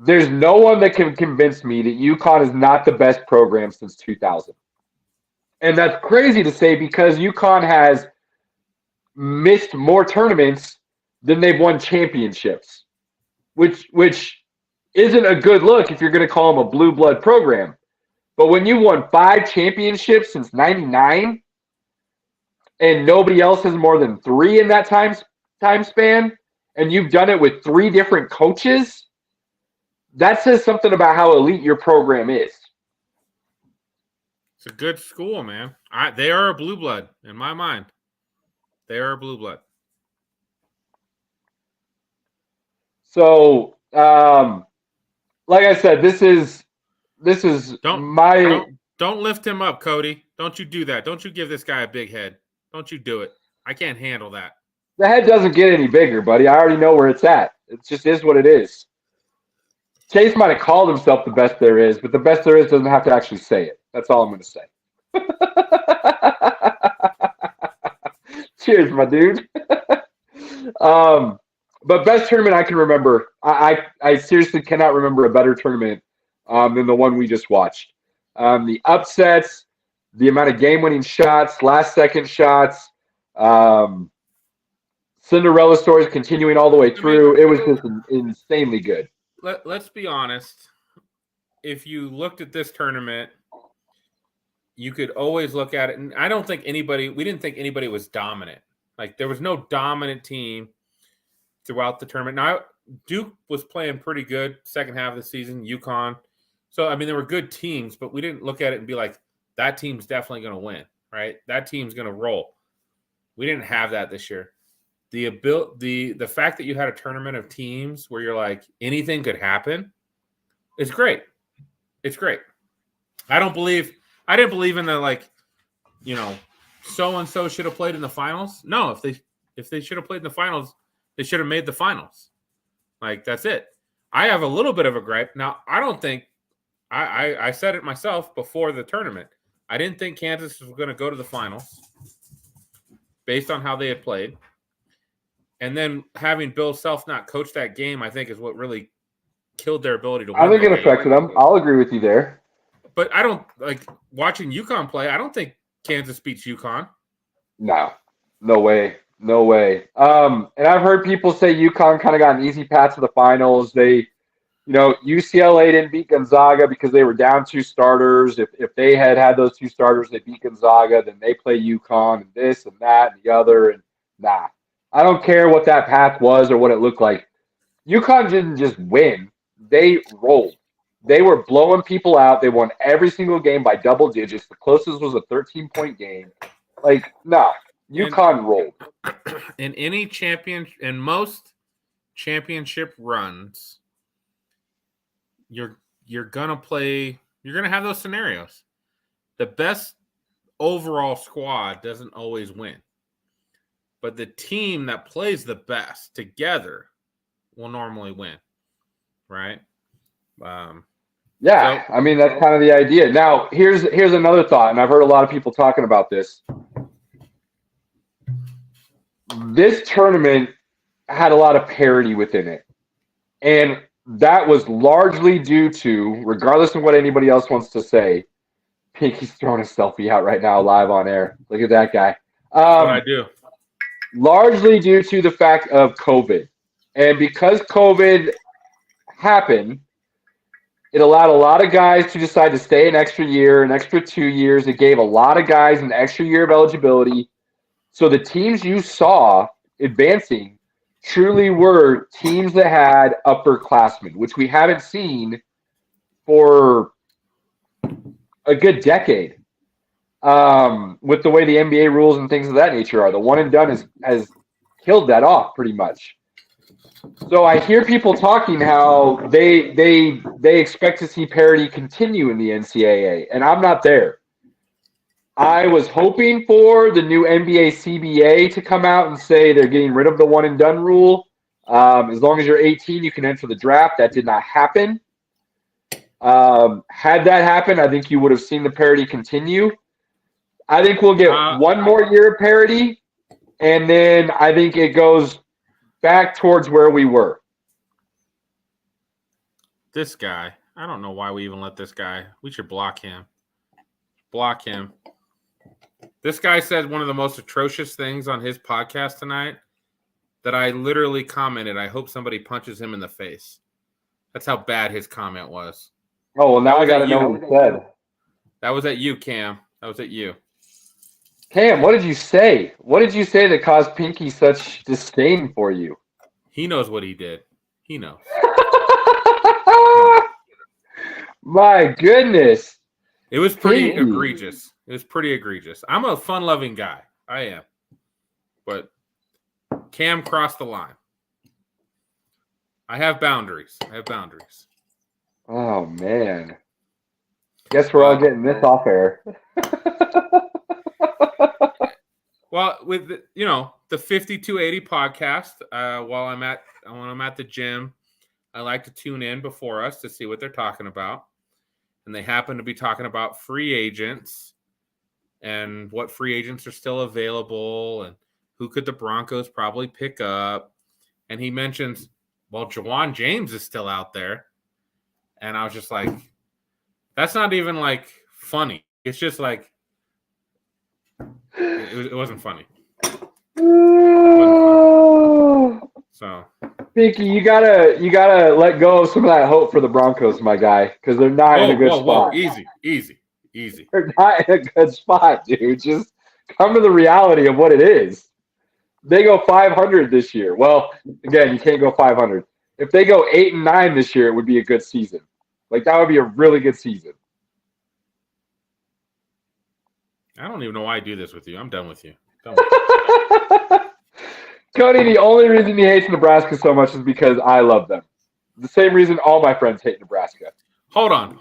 There's no one that can convince me that UConn is not the best program since 2000. And that's crazy to say because UConn has missed more tournaments than they've won championships, which isn't a good look if you're going to call them a blue blood program. But when you won 5 championships since 99, and nobody else has more than 3 in that time span, and you've done it with 3 different coaches, that says something about how elite your program is. It's a good school, man. They are a blue blood in my mind. They are a blue blood. So, like I said, this is don't lift him up, Cody. Don't you do that. Don't you give this guy a big head. Don't you do it. I can't handle that. The head doesn't get any bigger, buddy. I already know where it's at. It just is what it is. Chase might have called himself the best there is, but the best there is doesn't have to actually say it. That's all I'm going to say. Cheers, my dude. But best tournament I can remember, I seriously cannot remember a better tournament than the one we just watched. The upsets, the amount of game-winning shots, last-second shots, Cinderella stories continuing all the way through. It was just insanely good. Let's be honest. If you looked at this tournament, you could always look at it. And I don't think we didn't think anybody was dominant. Like, there was no dominant team throughout the tournament. Now, Duke was playing pretty good second half of the season, UConn. So, I mean, there were good teams, but we didn't look at it and be like, that team's definitely going to win, right? That team's going to roll. We didn't have that this year. The fact that you had a tournament of teams where you're like, anything could happen is great. It's great. I didn't believe in the, like, so-and-so should have played in the finals. No, if they should have played in the finals, they should have made the finals. Like, that's it. I have a little bit of a gripe. Now, I don't think I said it myself before the tournament. I didn't think Kansas was going to go to the finals based on how they had played. And then having Bill Self not coach that game, I think, is what really killed their ability to win. I think it affected them. I'll agree with you there. But I don't, like, watching UConn play, I don't think Kansas beats UConn. No way. No way. And I've heard people say UConn kind of got an easy path to the finals. They, UCLA didn't beat Gonzaga because they were down 2 starters. If they had those 2 starters, they beat Gonzaga, then they play UConn and this and that and the other. And nah, I don't care what that path was or what it looked like. UConn didn't just win. They rolled. They were blowing people out. They won every single game by double digits. The closest was a 13-point game. Like, nah, UConn rolled. In most championship runs, you're gonna have those scenarios. The best overall squad doesn't always win, but the team that plays the best together will normally win, right? Yeah, I mean, that's kind of the idea. Now, here's another thought, and I've heard a lot of people talking about this. This tournament had a lot of parity within it, and that was largely due to, regardless of what anybody else wants to say, Pinky's throwing a selfie out right now live on air. Look at that guy. That's what I do. Largely due to the fact of COVID. And because COVID happened, it allowed a lot of guys to decide to stay an extra year, an extra 2 years. It gave a lot of guys an extra year of eligibility. So the teams you saw advancing truly were teams that had upperclassmen, which we haven't seen for a good decade. With the way the NBA rules and things of that nature are, the one and done has killed that off pretty much. So I hear people talking how they expect to see parity continue in the NCAA, and I'm not there. I was hoping for the new NBA CBA to come out and say they're getting rid of the one and done rule. As long as you're 18, you can enter the draft. That did not happen. Had that happened, I think you would have seen the parity continue. I think we'll get one more year of parity, and then I think it goes back towards where we were. This guy, I don't know why we even let this guy. We should block him. Block him. This guy said one of the most atrocious things on his podcast tonight that I literally commented, I hope somebody punches him in the face. That's how bad his comment was. Oh, well, now I got to know what he said. That was at you, Cam. That was at you. Cam, what did you say? What did you say that caused Pinky such disdain for you? He knows what he did. He knows. My goodness. It was pretty egregious. It was pretty egregious. I'm a fun-loving guy. I am. But Cam crossed the line. I have boundaries. Oh, man. Guess we're all getting this off air. Well, with the 5280 podcast, while I'm at the gym, I like to tune in before us to see what they're talking about. And they happen to be talking about free agents and what free agents are still available and who could the Broncos probably pick up. And he mentions, well, Jawan James is still out there. And I was just like, that's not even like funny. It's just like, it wasn't funny. So, Pinky, you gotta let go of some of that hope for the Broncos, my guy, because they're not in a good spot. Easy. They're not in a good spot, dude. Just come to the reality of what it is. They go 500 this year. Well, again, you can't go 500. If they go 8-9 this year, it would be a good season. Like, that would be a really good season. I don't even know why I do this with you. I'm done with you. Cody, the only reason he hates Nebraska so much is because I love them. The same reason all my friends hate Nebraska. Hold on.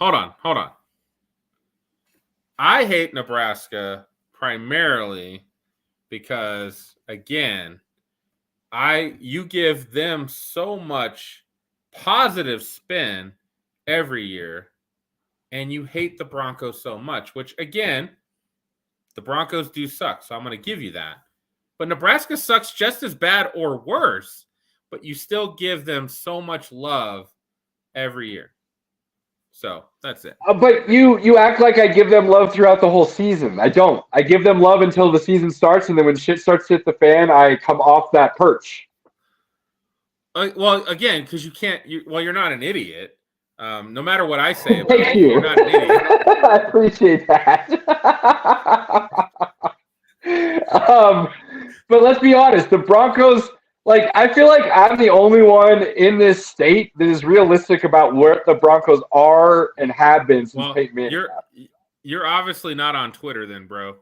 I hate Nebraska primarily because, again, you give them so much positive spin every year, and you hate the Broncos so much, which, again, the Broncos do suck, so I'm going to give you that. But Nebraska sucks just as bad or worse, but you still give them so much love every year. So that's it. But you act like I give them love throughout the whole season. I don't. I give them love until the season starts, and then when shit starts to hit the fan, I come off that perch. Well, again, because you're not an idiot. No matter what I say about Thank it, you. you're not an idiot. I appreciate that. But let's be honest, the Broncos, like, I feel like I'm the only one in this state that is realistic about where the Broncos are and have been since Well, Peyton Manning. you're obviously not on Twitter then, bro,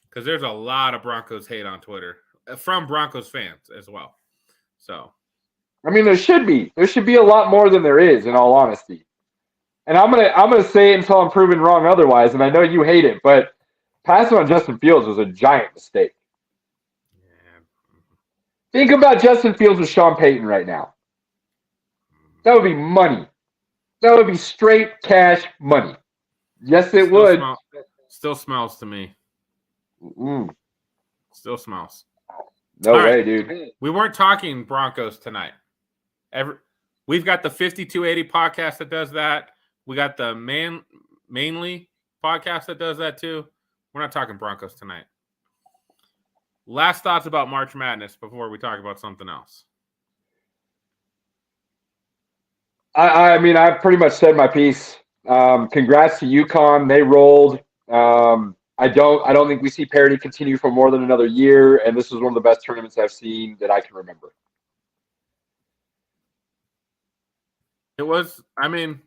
because there's a lot of Broncos hate on Twitter from Broncos fans as well. So, I mean, there should be a lot more than there is, in all honesty. And I'm gonna say it until I'm proven wrong otherwise. And I know you hate it, but passing on Justin Fields was a giant mistake. yeah. Think about Justin Fields with Sean Payton right now. That would be money. That would be straight cash money. Yes, it would. Still smells to me. Mm, Still smells. no All way, right. dude. We weren't talking Broncos tonight. We've got the 5280 podcast that does that. We got the mainly podcast that does that too. We're not talking Broncos tonight. Last thoughts about March Madness before we talk about something else. I mean, I've pretty much said my piece. Congrats to UConn. They rolled. I don't think we see parity continue for more than another year, and this was one of the best tournaments I've seen that I can remember. It was, I mean,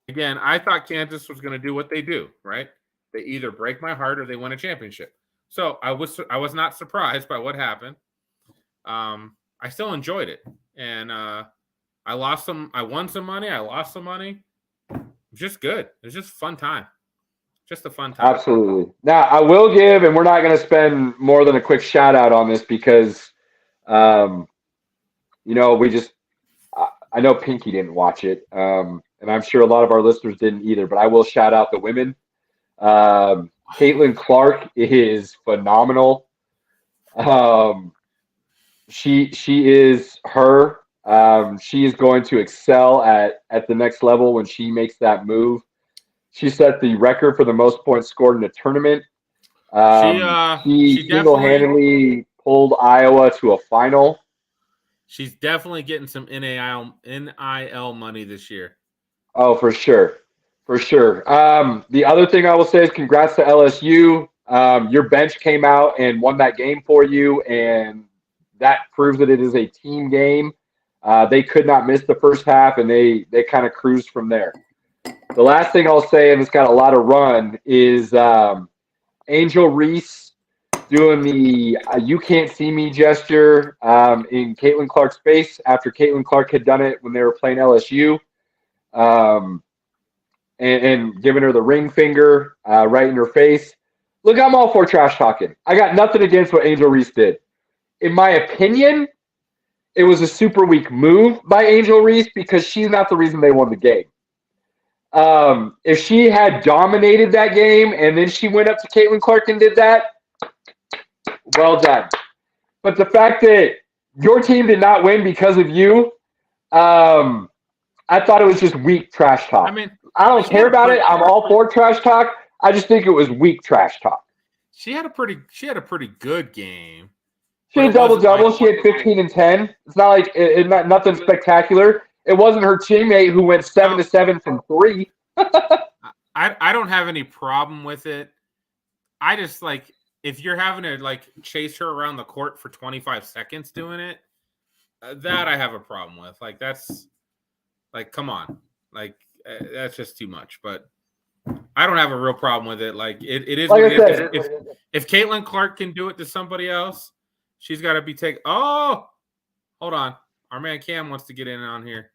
again, I thought Kansas was going to do what they do, right? They either break my heart or they win a championship. So I was not surprised by what happened. I still enjoyed it, and I won some money. I lost some money. Just good. It was just a fun time. Just a fun time. Absolutely. Now, I will give, and we're not going to spend more than a quick shout out on this because, I know Pinky didn't watch it, and I'm sure a lot of our listeners didn't either, but I will shout out the women. Caitlin Clark is phenomenal. She is her. She is going to excel at the next level when she makes that move. She set the record for the most points scored in a tournament. She single-handedly pulled Iowa to a final. She's definitely getting some NIL money this year. Oh, for sure. For sure. The other thing I will say is congrats to LSU. Your bench came out and won that game for you, and that proves that it is a team game. They could not miss the first half, and they kind of cruised from there. The last thing I'll say, and it's got a lot of run, is Angel Reese doing the you can't see me gesture in Caitlin Clark's face after Caitlin Clark had done it when they were playing LSU. And giving her the ring finger right in her face. Look, I'm all for trash talking. I got nothing against what Angel Reese did. In my opinion, it was a super weak move by Angel Reese because she's not the reason they won the game. If she had dominated that game and then she went up to Caitlin Clark and did that, well done. But the fact that your team did not win because of you, I thought it was just weak trash talk. I mean, I don't care about it. I'm all for trash talk. I just think it was weak trash talk. She had a pretty good game. She had a double-double. She had 15 and 10. It's not like nothing spectacular. It wasn't her teammate who went 7-7 from 3. I don't have any problem with it. I just if you're having to chase her around the court for 25 seconds doing it, that I have a problem with. That's come on. That's just too much. But I don't have a real problem with it. It is what it is. If Caitlin Clark can do it to somebody else, she's got to be taken. Oh, hold on. Our man Cam wants to get in on here.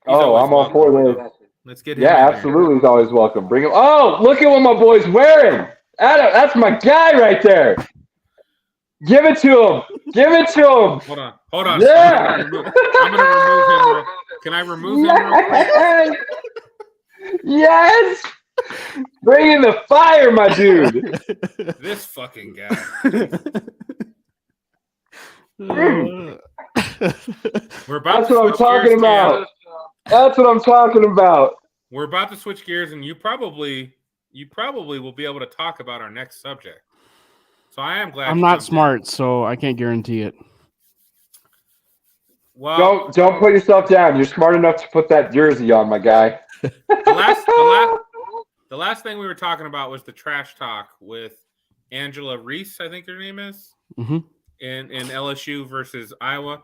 I'm all for this. Let's get him. Yeah, absolutely. He's always welcome. Bring him. Oh, look at what my boy's wearing. That's my guy right there. Give it to him. Give it to him. Hold on. Yeah. I'm going to remove him. Can I remove him real quick? Yes. Bring in the fire, my dude. This fucking guy. That's what I'm talking about. That's what I'm talking about. We're about to switch gears, and you probably will be able to talk about our next subject. So I am glad. I'm not smart, so I can't guarantee it. Well, Don't put yourself down. You're smart enough to put that jersey on, my guy. the last thing we were talking about was the trash talk with Angela Reese, I think her name is, in LSU versus Iowa.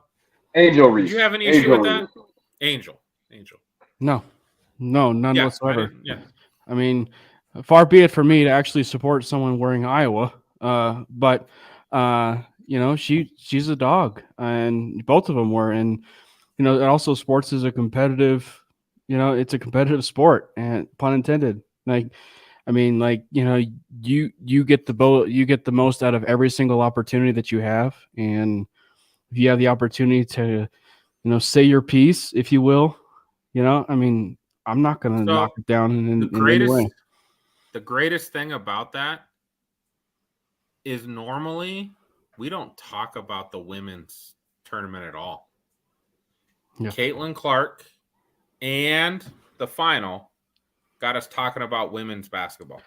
Angel Reese. Do you have any issue with that? Angel. No, none whatsoever. Yeah. I mean, far be it for me to actually support someone wearing Iowa, but she's a dog, and both of them were, and and also sports is a competitive, it's a competitive sport, and pun intended. You get the most out of every single opportunity that you have, and if you have the opportunity to, say your piece, if you will, I'm not going to knock it down in any way. The greatest thing about that is normally we don't talk about the women's tournament at all. Yeah. Caitlin Clark and the final got us talking about women's basketball.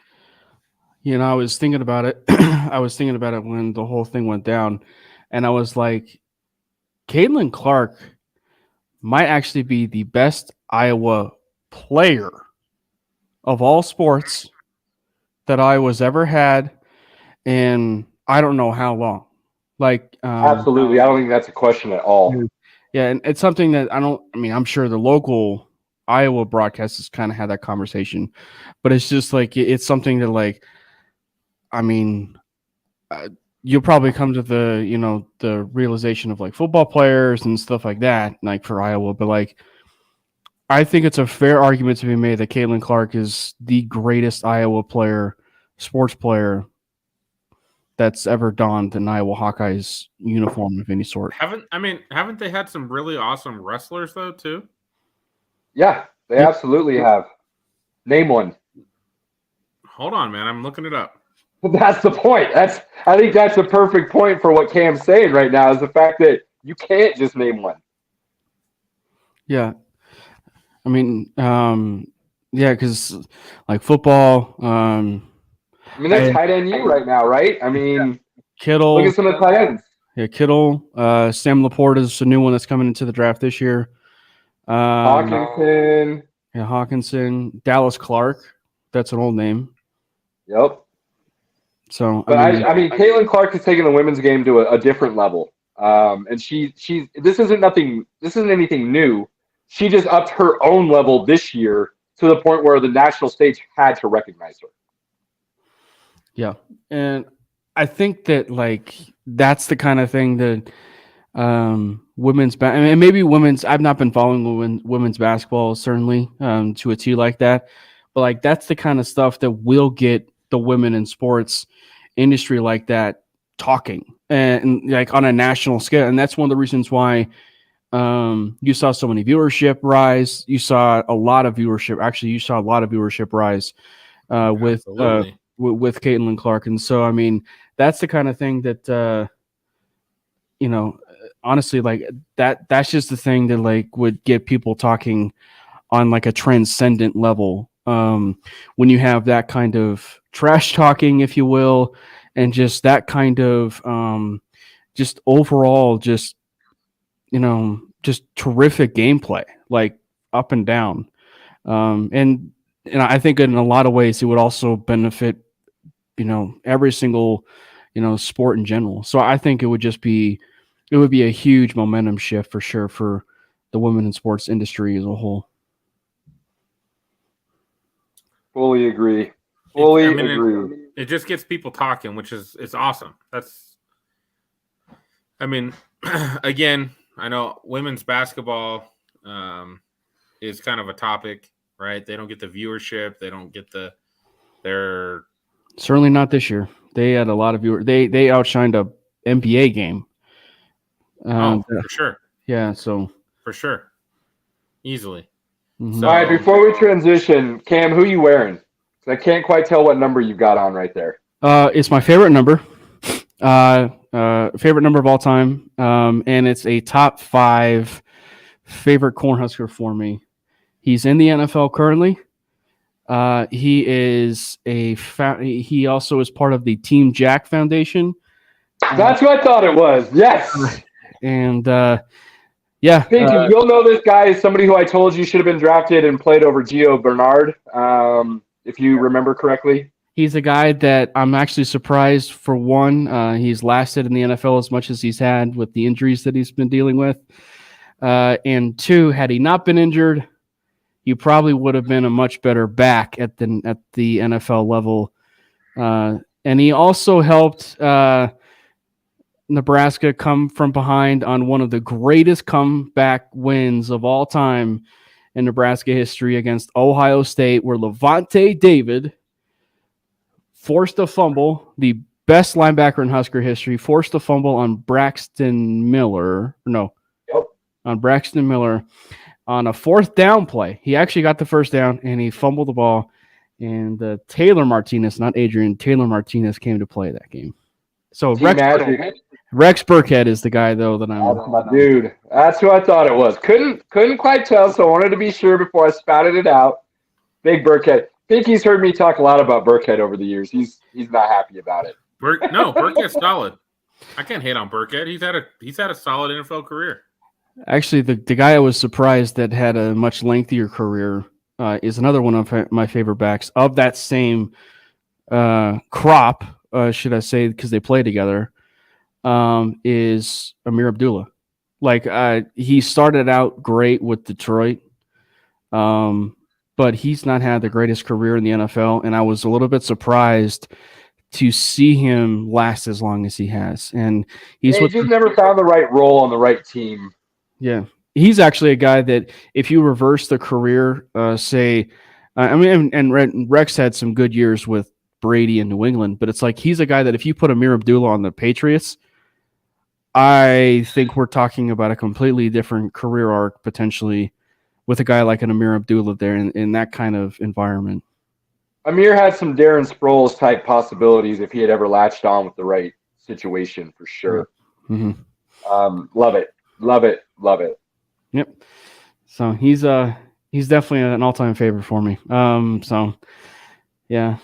I was thinking about it. I was thinking about it when the whole thing went down, and I was like, Caitlin Clark might actually be the best Iowa player of all sports that Iowa's ever had, and I don't know how long. Absolutely, I don't think that's a question at all. Yeah, and it's something that I'm sure the local Iowa broadcasters kind of had that conversation, but it's just it's something that you'll probably come to the realization of football players and stuff like that, for Iowa, but I think it's a fair argument to be made that Caitlin Clark is the greatest Iowa sports player that's ever donned an Iowa Hawkeyes uniform of any sort. Haven't they had some really awesome wrestlers though too? Yeah, they absolutely have. Name one. Hold on, man. I'm looking it up. That's the point. I think that's the perfect point for what Cam's saying right now, is the fact that you can't just name one. Yeah. Because football. That's tight end you right now, right? Kittle. Look at some of the tight ends. Yeah, Kittle. Sam Laporte is a new one that's coming into the draft this year. Hawkinson. Yeah, Hawkinson. Dallas Clark. That's an old name. Yep. So, but Caitlin Clark has taken the women's game to a different level. And this isn't anything new. She just upped her own level this year to the point where the national stage had to recognize her. Yeah. And I think that that's the kind of thing that women's I've not been following women's basketball certainly to a T like that, but that's the kind of stuff that will get the women in sports industry like that talking and on a national scale. And that's one of the reasons why you saw so many viewership rise. You saw a lot of viewership rise with Caitlin Clark. And so, that's the kind of thing that, honestly, that's just the thing that would get people talking on a transcendent level. When you have that kind of trash talking, if you will, and just that kind of just overall just terrific gameplay, up and down. And I think in a lot of ways it would also benefit every single sport in general. So I think it would be a huge momentum shift for sure for the women in sports industry as a whole. Fully agree. Agree. It just gets people talking, which is awesome. That's, again, I know women's basketball is kind of a topic, right? They don't get the viewership. They don't get their. Certainly not this year. They had a lot of viewers. They outshined a NBA game. For sure. Yeah. So for sure, easily. Mm-hmm. So, all right, before we transition, Cam, who are you wearing? I can't quite tell what number you got on right there. It's my favorite number. Favorite number of all time. And it's a top 5 favorite Cornhusker for me. He's in the NFL currently. He is he also is part of the Team Jack Foundation. That's what I thought it was. Yes. And Yeah. Pinky, you'll know this guy is somebody who I told you should have been drafted and played over Gio Bernard, if you remember correctly. He's a guy that I'm actually surprised for one. He's lasted in the NFL as much as he's had with the injuries that he's been dealing with. And two, had he not been injured, he probably would have been a much better back at the NFL level. And he also helped Nebraska come from behind on one of the greatest comeback wins of all time in Nebraska history against Ohio State, where Levante David forced a fumble, the best linebacker in Husker history, forced a fumble on Braxton Miller. On Braxton Miller on a fourth down play. He actually got the first down, and he fumbled the ball. And Taylor Martinez, not Adrian, Taylor Martinez came to play that game. So Rex Burkhead is the guy, though, that I'm. That's my dude. That's who I thought it was. Couldn't quite tell, so I wanted to be sure before I spouted it out. Big Burkhead. I think he's heard me talk a lot about Burkhead over the years. He's not happy about it. Burkhead's solid. I can't hate on Burkhead. He's had a solid NFL career. Actually, the guy I was surprised that had a much lengthier career is another one of my favorite backs of that same crop, should I say, because they play together, is Amir Abdullah. Like, he started out great with Detroit, but he's not had the greatest career in the NFL, and I was a little bit surprised to see him last as long as he has. And he's just never found the right role on the right team. Yeah. He's actually a guy that if you reverse the career, and Rex had some good years with Brady in New England, but it's like he's a guy that if you put Amir Abdullah on the Patriots, I think we're talking about a completely different career arc potentially with a guy like an Amir Abdullah there in that kind of environment. Amir had some Darren Sproles type possibilities if he had ever latched on with the right situation, for sure. Mm-hmm. Love it. Love it. Love it. Yep. So he's definitely an all-time favorite for me. So yeah.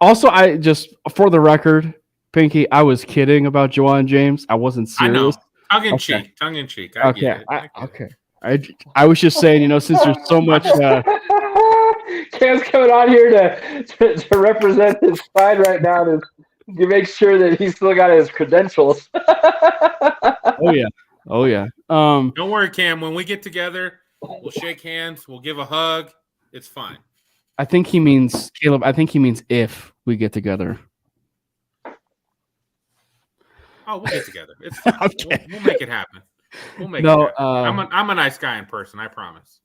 Also, I just, for the record, Pinky, I was kidding about Juwan James. I wasn't serious. I know. Tongue in cheek. I get it. I was just saying, since there's so much. Cam's coming on here to represent his side right now to make sure that he's still got his credentials. Oh yeah. Don't worry, Cam. When we get together, we'll shake hands. We'll give a hug. It's fine. I think he means Caleb. I think he means if we get together. Oh, we'll get together. It's fine. Okay. We'll make it happen. We'll make it happen. I'm a nice guy in person. I promise.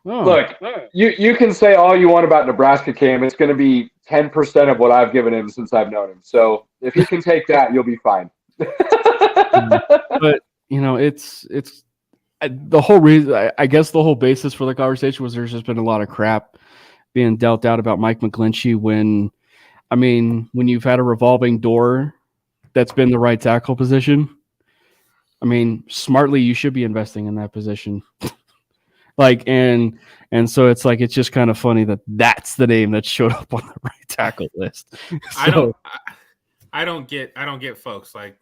Oh. Look, you can say all you want about Nebraska, Cam. It's going to be 10% of what I've given him since I've known him. So if he can take that, you'll be fine. But it's the whole reason. I guess the whole basis for the conversation was there's just been a lot of crap being dealt out about Mike McGlinchey when you've had a revolving door that's been the right tackle position. Smartly, you should be investing in that position. And so it's like it's just kind of funny that that's the name that showed up on the right tackle list. So, I don't get folks. Like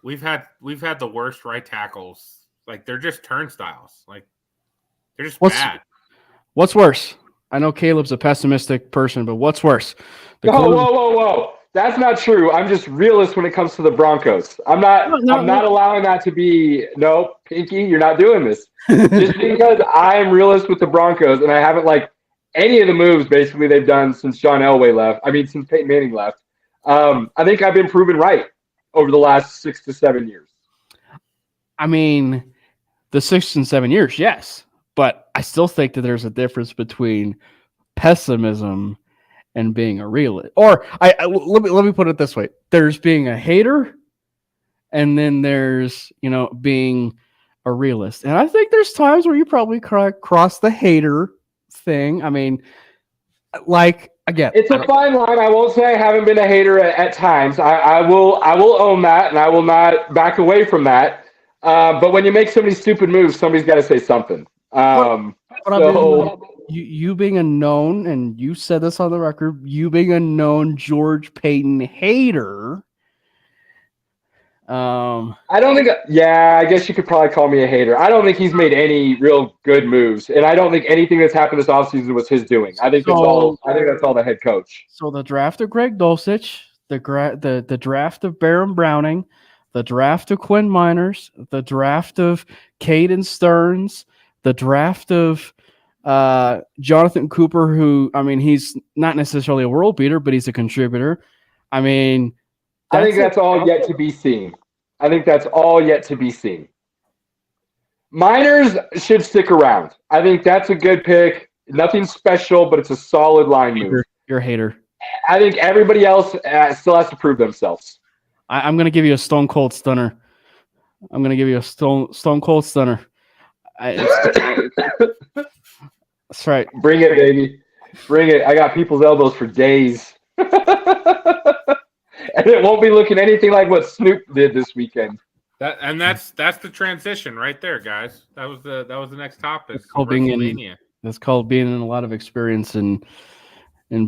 we've had the worst right tackles. Like they're just turnstiles. Like they're just bad. What's worse? I know Caleb's a pessimistic person, but what's worse? Whoa. That's not true. I'm just realist when it comes to the Broncos. I'm not allowing that to be Pinky, you're not doing this. Just because I'm realist with the Broncos and I haven't liked any of the moves basically they've done since John Elway left. Since Peyton Manning left. I think I've been proven right over the last 6 to 7 years. The 6 and 7 years, yes. But I still think that there's a difference between pessimism and being a realist. Or let me put it this way. There's being a hater and then there's, being a realist. And I think there's times where you probably cross the hater thing. Again, it's a fine line. I won't say I haven't been a hater at times. I will own that, and I will not back away from that. But when you make so many stupid moves, somebody's got to say something. You being a known, and you said this on the record, you being a known George Payton hater, I don't think. Yeah, I guess you could probably call me a hater. I don't think he's made any real good moves, and I don't think anything that's happened this offseason was his doing. I think that's all. I think that's all the head coach. So the draft of Greg Dulcich, the draft of Baron Browning, the draft of Quinn Miners, the draft of Caden Stearns, the draft of Jonathan Cooper, who, I mean, he's not necessarily a world beater, but he's a contributor. I mean, I think that's all yet to be seen. I think that's all yet to be seen. Miners should stick around. I think that's a good pick. Nothing special, but it's a solid line move. You're a hater. I think everybody else still has to prove themselves. I'm going to give you a stone cold stunner. I'm going to give you a stone cold stunner. That's right. Bring it, baby. Bring it. I got people's elbows for days. And it won't be looking anything like what Snoop did this weekend. That's the transition right there, guys. That was the next topic. That's called being in a lot of experience and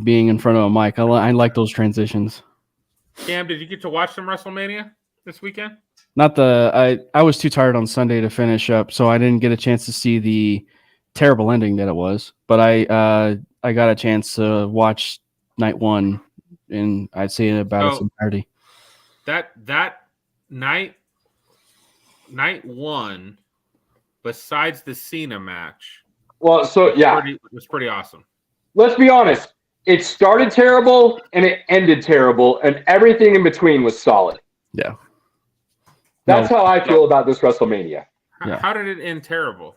being in front of a mic. I like those transitions. Cam, did you get to watch some WrestleMania this weekend? I was too tired on Sunday to finish up, so I didn't get a chance to see the terrible ending that it was. But I got a chance to watch night one, and I'd say it about its entirety. That night one, besides the Cena match, well, so yeah, it was pretty awesome. Let's be honest. It started terrible and it ended terrible, and everything in between was solid. Yeah. That's how I feel about this WrestleMania. How did it end terrible?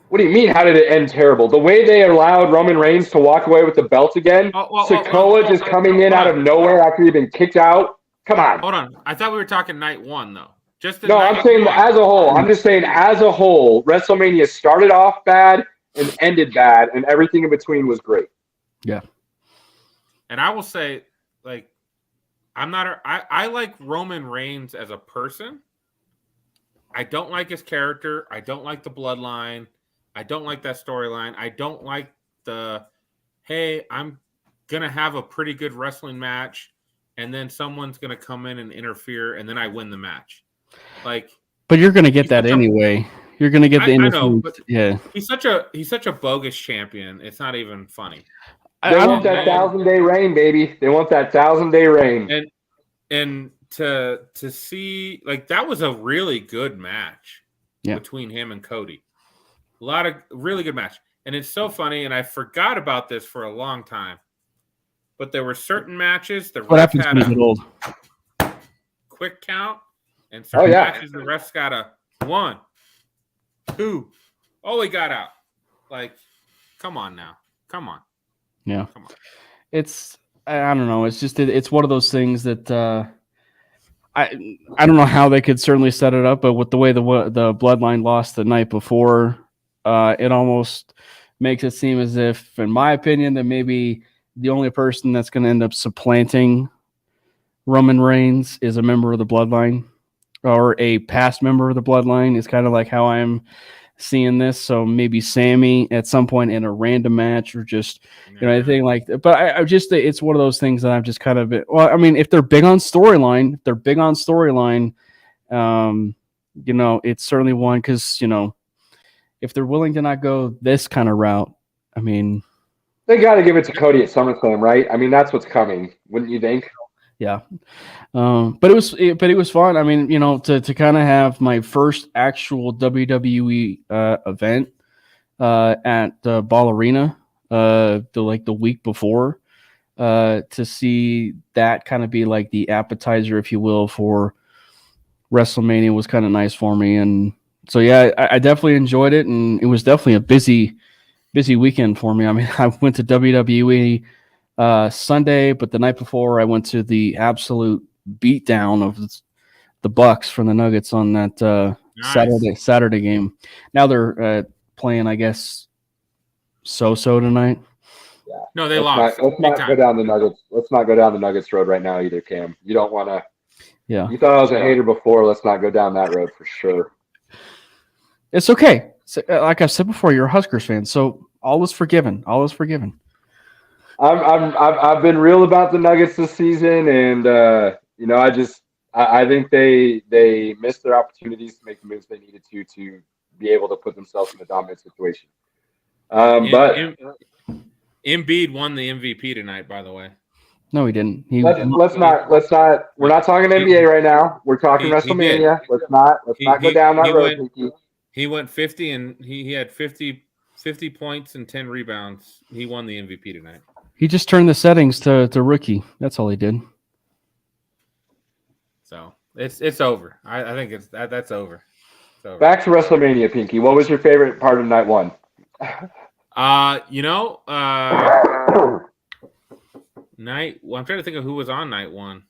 What do you mean, how did it end terrible? The way they allowed Roman Reigns to walk away with the belt again, Sikoa just coming in out of nowhere after he'd been kicked out. Come on. Hold on. I thought we were talking night one, though. I'm saying as a whole. I'm just saying as a whole, WrestleMania started off bad and ended bad, and everything in between was great. Yeah. And I will say, like, I like Roman Reigns as a person. I don't like his character. I don't like the bloodline. I don't like that storyline. I don't like hey, I'm going to have a pretty good wrestling match, and then someone's going to come in and interfere, and then I win the match. But you're going to get that anyway. You're going to get the interference. I know, but yeah. He's such a bogus champion. It's not even funny. They want that 1,000-day reign, baby. They want that 1,000-day reign. And to see, like, that was a really good match between him and Cody. A lot of really good match. And it's so funny, and I forgot about this for a long time. But there were certain matches the ref had a quick count, and certain matches the refs got a 1, 2. Oh, he got out. Like, come on now. Come on. Yeah. Come on. I don't know. It's just it's one of those things that I don't know how they could certainly set it up, but with the way the bloodline lost the night before, it almost makes it seem as if, in my opinion, that maybe the only person that's going to end up supplanting Roman Reigns is a member of the bloodline or a past member of the bloodline. Is kind of like how I'm seeing this. So maybe Sammy at some point in a random match or just, anything like that. But I just, it's one of those things that I'm just kind of, well, I mean, if they're big on storyline, it's certainly one, because, if they're willing to not go this kind of route, I mean, they got to give it to Cody at SummerSlam, right? I mean, that's what's coming, wouldn't you think? Yeah. But it was fun. I mean, to kind of have my first actual WWE event at Ball Arena the week before, to see that kind of be like the appetizer, if you will, for WrestleMania was kind of nice for me. And so, yeah, I definitely enjoyed it, and it was definitely a busy weekend for me. I mean, I went to WWE Sunday, but the night before I went to the absolute beatdown of the Bucks from the Nuggets on that Saturday game. Now they're playing, I guess, so tonight. Yeah. No, they lost. Let's not go down the Nuggets. Let's not go down the Nuggets road right now either, Cam. You don't want to. Yeah. You thought I was a hater before. Let's not go down that road for sure. It's okay. So, like I've said before, you're a Huskers fan, so all is forgiven. All is forgiven. I've been real about the Nuggets this season, and I think they missed their opportunities to make the moves they needed to be able to put themselves in a dominant situation. But Embiid won the MVP tonight, by the way. No, he didn't. let's not. We're not talking NBA right now. We're talking WrestleMania. Let's not go down that road, Pinky. He went 50 and he had 50 points and 10 rebounds. He won the MVP tonight. He just turned the settings to rookie. That's all he did. So it's over. I think that's over. It's over. Back to WrestleMania, Pinky. What was your favorite part of night one? I'm trying to think of who was on night one.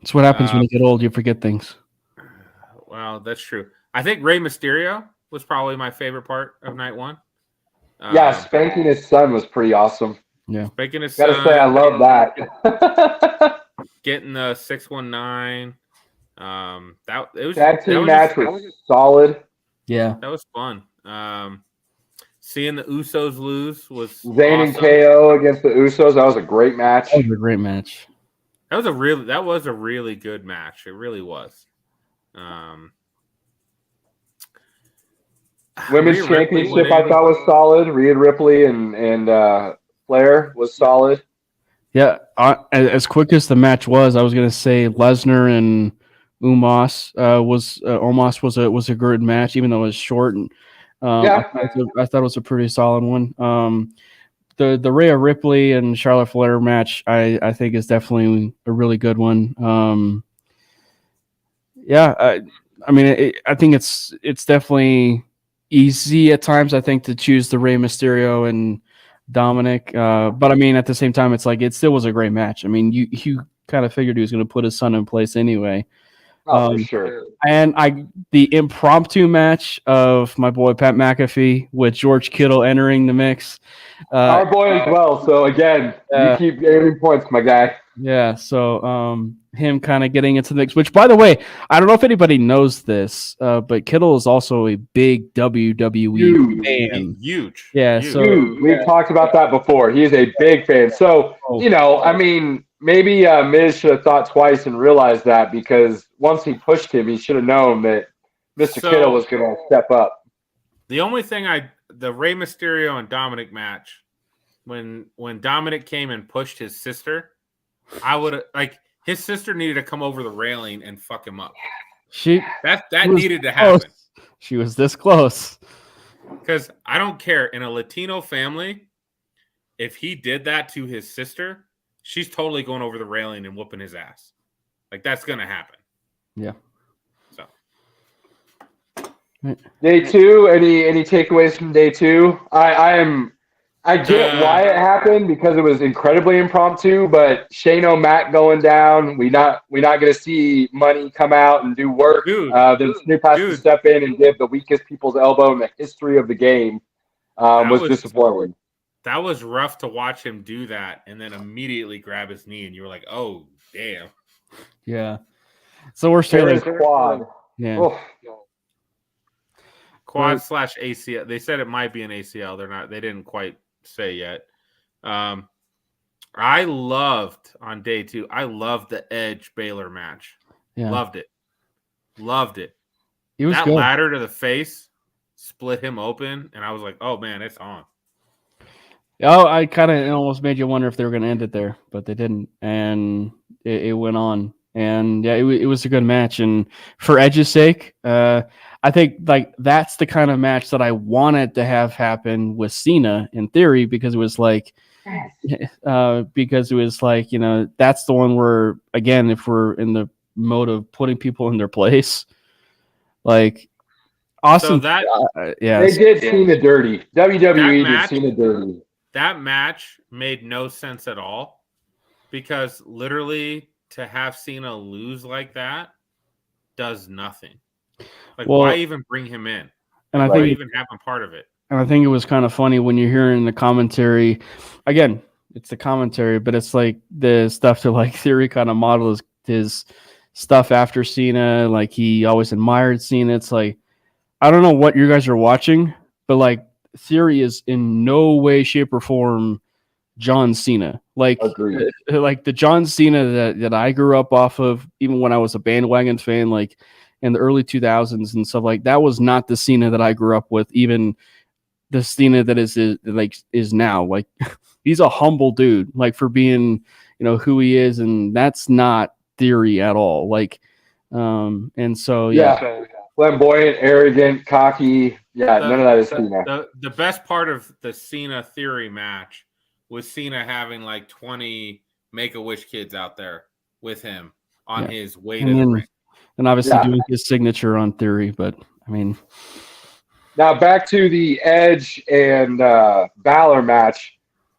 That's what happens when you get old. You forget things. Well, that's true. I think Rey Mysterio was probably my favorite part of night one. Yeah, spanking his son was pretty awesome. Yeah, spanking his son. Gotta say, I love that. Getting the 619. Tag team match was solid. Yeah, that was fun. Seeing the Usos lose was Zayn awesome. and KO against the Usos. That was a great match. that was a great match. That was a really good match. It really was. Women's championship I thought was solid. Rhea Ripley and Flair was solid. Yeah, as quick as the match was, I was going to say Lesnar and Omos was a good match, even though it was short. And I thought it was a pretty solid one. The Rhea Ripley and Charlotte Flair match, I think, is definitely a really good one. I think it's definitely easy at times, I think, to choose the Rey Mysterio and Dominic. But I mean, at the same time, it's like it still was a great match. I mean, you kind of figured he was going to put his son in place anyway. For sure. And the impromptu match of my boy Pat McAfee with George Kittle entering the mix. Our boy as well. So again, you keep aiming points, my guy. Yeah. So him kind of getting into the mix, which, by the way, I don't know if anybody knows this, but Kittle is also a big WWE fan. Huge. Yeah. Huge. So we've talked about that before. He is a big fan. So maybe Miz should have thought twice and realized that, because once he pushed him, he should have known that Mr. Kittle was going to step up. The only thing the Rey Mysterio and Dominic match, when Dominic came and pushed his sister, I would have his sister needed to come over the railing and fuck him up. That needed to happen. She was this close. Because I don't care, in a Latino family, if he did that to his sister, she's totally going over the railing and whooping his ass. That's going to happen. Yeah. So. Day two, any takeaways from day two? I get why it happened, because it was incredibly impromptu, but Shane O'Mac going down, we're not going to see Money come out and do work. Then Snoop has to step in and give the weakest people's elbow in the history of the game. Was disappointing. That was rough to watch him do that and then immedially grab his knee, and you were like, "Oh, damn." Yeah. So we're still quad. Yeah. Oh. Quad / ACL. They said it might be an ACL. They didn't quite say yet. I loved on day two. I loved the Edge Baylor match. Yeah. Loved it. It was that good. ladder to the face split him open, and I was like, "Oh man, it's on." Oh, I kind of almost made you wonder if they were going to end it there, but they didn't, and it went on. And yeah, it was a good match. And for Edge's sake, I think that's the kind of match that I wanted to have happen with Cena in theory, because it was that's the one where, again, if we're in the mode of putting people in their place, awesome. So they did Cena dirty. WWE did Cena dirty. That match made no sense at all, because literally to have Cena lose like that does nothing. Why even bring him in? And I why think even have him part of it? And I think it was kind of funny when you're hearing the commentary. Again, it's the commentary, but it's the stuff to Theory kind of model his stuff after Cena. He always admired Cena. It's I don't know what you guys are watching, but Theory is in no way, shape, or form John Cena. Agreed. Like the John Cena that I grew up off of, even when I was a bandwagon fan, like in the early 2000s and stuff like that, was not the Cena that I grew up with. Even the Cena that is now. Like he's a humble dude, like for being, who he is, and that's not Theory at all. Like, and so flamboyant, arrogant, cocky. Yeah, none of that is Cena. The best part of the Cena Theory match was Cena having like 20 Make-A-Wish kids out there with him on his way to the ring. And obviously doing his signature on Theory, but I mean. Now back to the Edge and Balor match.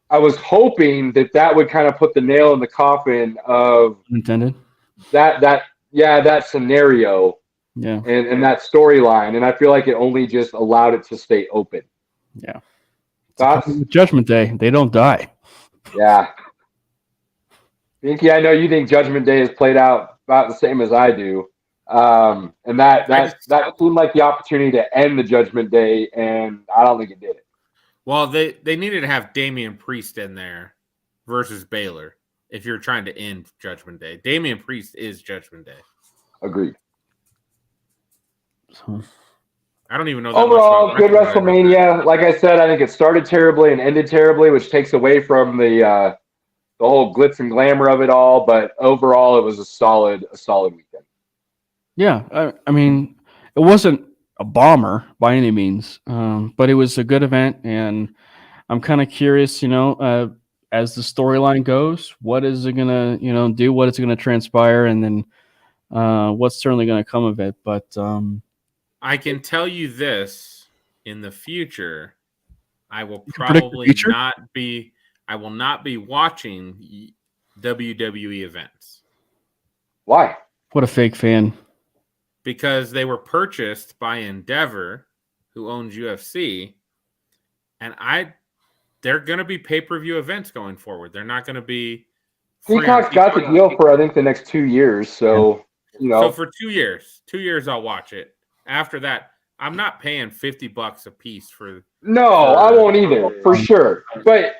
I was hoping that would kind of put the nail in the coffin of intended that scenario. Yeah. And that storyline. And I feel like it only just allowed it to stay open. Yeah. Thoughts? Judgment Day. They don't die. Yeah. Pinky, I know you think Judgment Day has played out about the same as I do. And that seemed like the opportunity to end the Judgment Day, and I don't think it did it. Well, they needed to have Damian Priest in there versus Baylor if you're trying to end Judgment Day. Damian Priest is Judgment Day. Agreed. So, I don't even know that overall, much good WrestleMania. Like I said, I think it started terribly and ended terribly, which takes away from the whole glitz and glamour of it all. But overall, it was a solid weekend. Yeah, I mean, it wasn't a bomber by any means, but it was a good event, and I'm kind of curious, as the storyline goes, what is it gonna, do? What is it gonna transpire, and then what's certainly gonna come of it? But I can tell you this: in the future, I will probably not be. I will not be watching WWE events. Why? What a fake fan! Because they were purchased by Endeavor, who owns UFC, and they're going to be pay-per-view events going forward. They're not going to be. Peacock's got the deal for I think the next 2 years, so So for 2 years, I'll watch it. After that, I'm not paying $50 a piece for. No, I won't either, for sure. But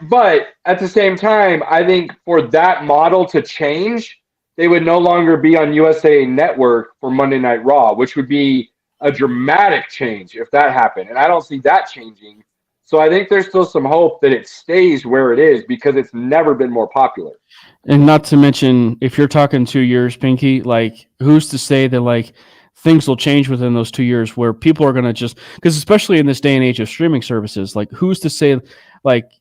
at the same time, I think for that model to change, they would no longer be on USA Network for Monday Night Raw, which would be a dramatic change if that happened. And I don't see that changing. So I think there's still some hope that it stays where it is because it's never been more popular. And not to mention, if you're talking 2 years, Pinky, like who's to say that like things will change within those 2 years where people are going to just, because especially in this day and age of streaming services, like who's to say, like,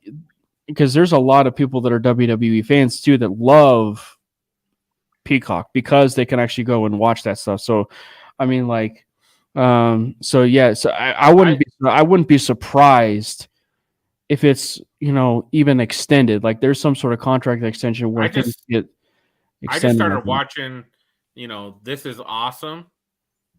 because there's a lot of people that are WWE fans too that love Peacock because they can actually go and watch that stuff. So, I mean, like, so I wouldn't be surprised if it's, even extended, like there's some sort of contract extension where things get extended. I just started watching, This Is Awesome,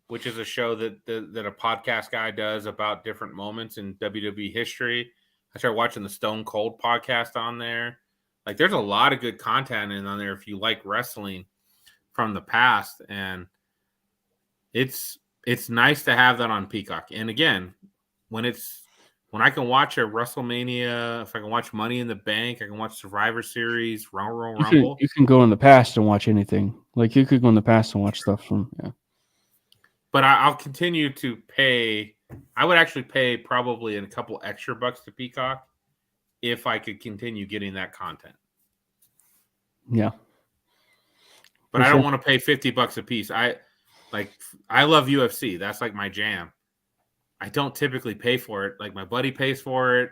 which is a show that a podcast guy does about different moments in WWE history. I started watching the Stone Cold podcast on there. Like there's a lot of good content on there if you like wrestling from the past, and it's nice to have that on Peacock. And again, when I can watch a WrestleMania, if I can watch Money in the Bank, I can watch Survivor Series, Royal Rumble. You can go in the past and watch anything. Like you could go in the past and watch stuff from But I'll continue to pay. I would actually pay probably a couple extra bucks to Peacock if I could continue getting that content. Yeah. But I don't want to pay $50 a piece. I love UFC. That's like my jam. I don't typically pay for it. Like my buddy pays for it.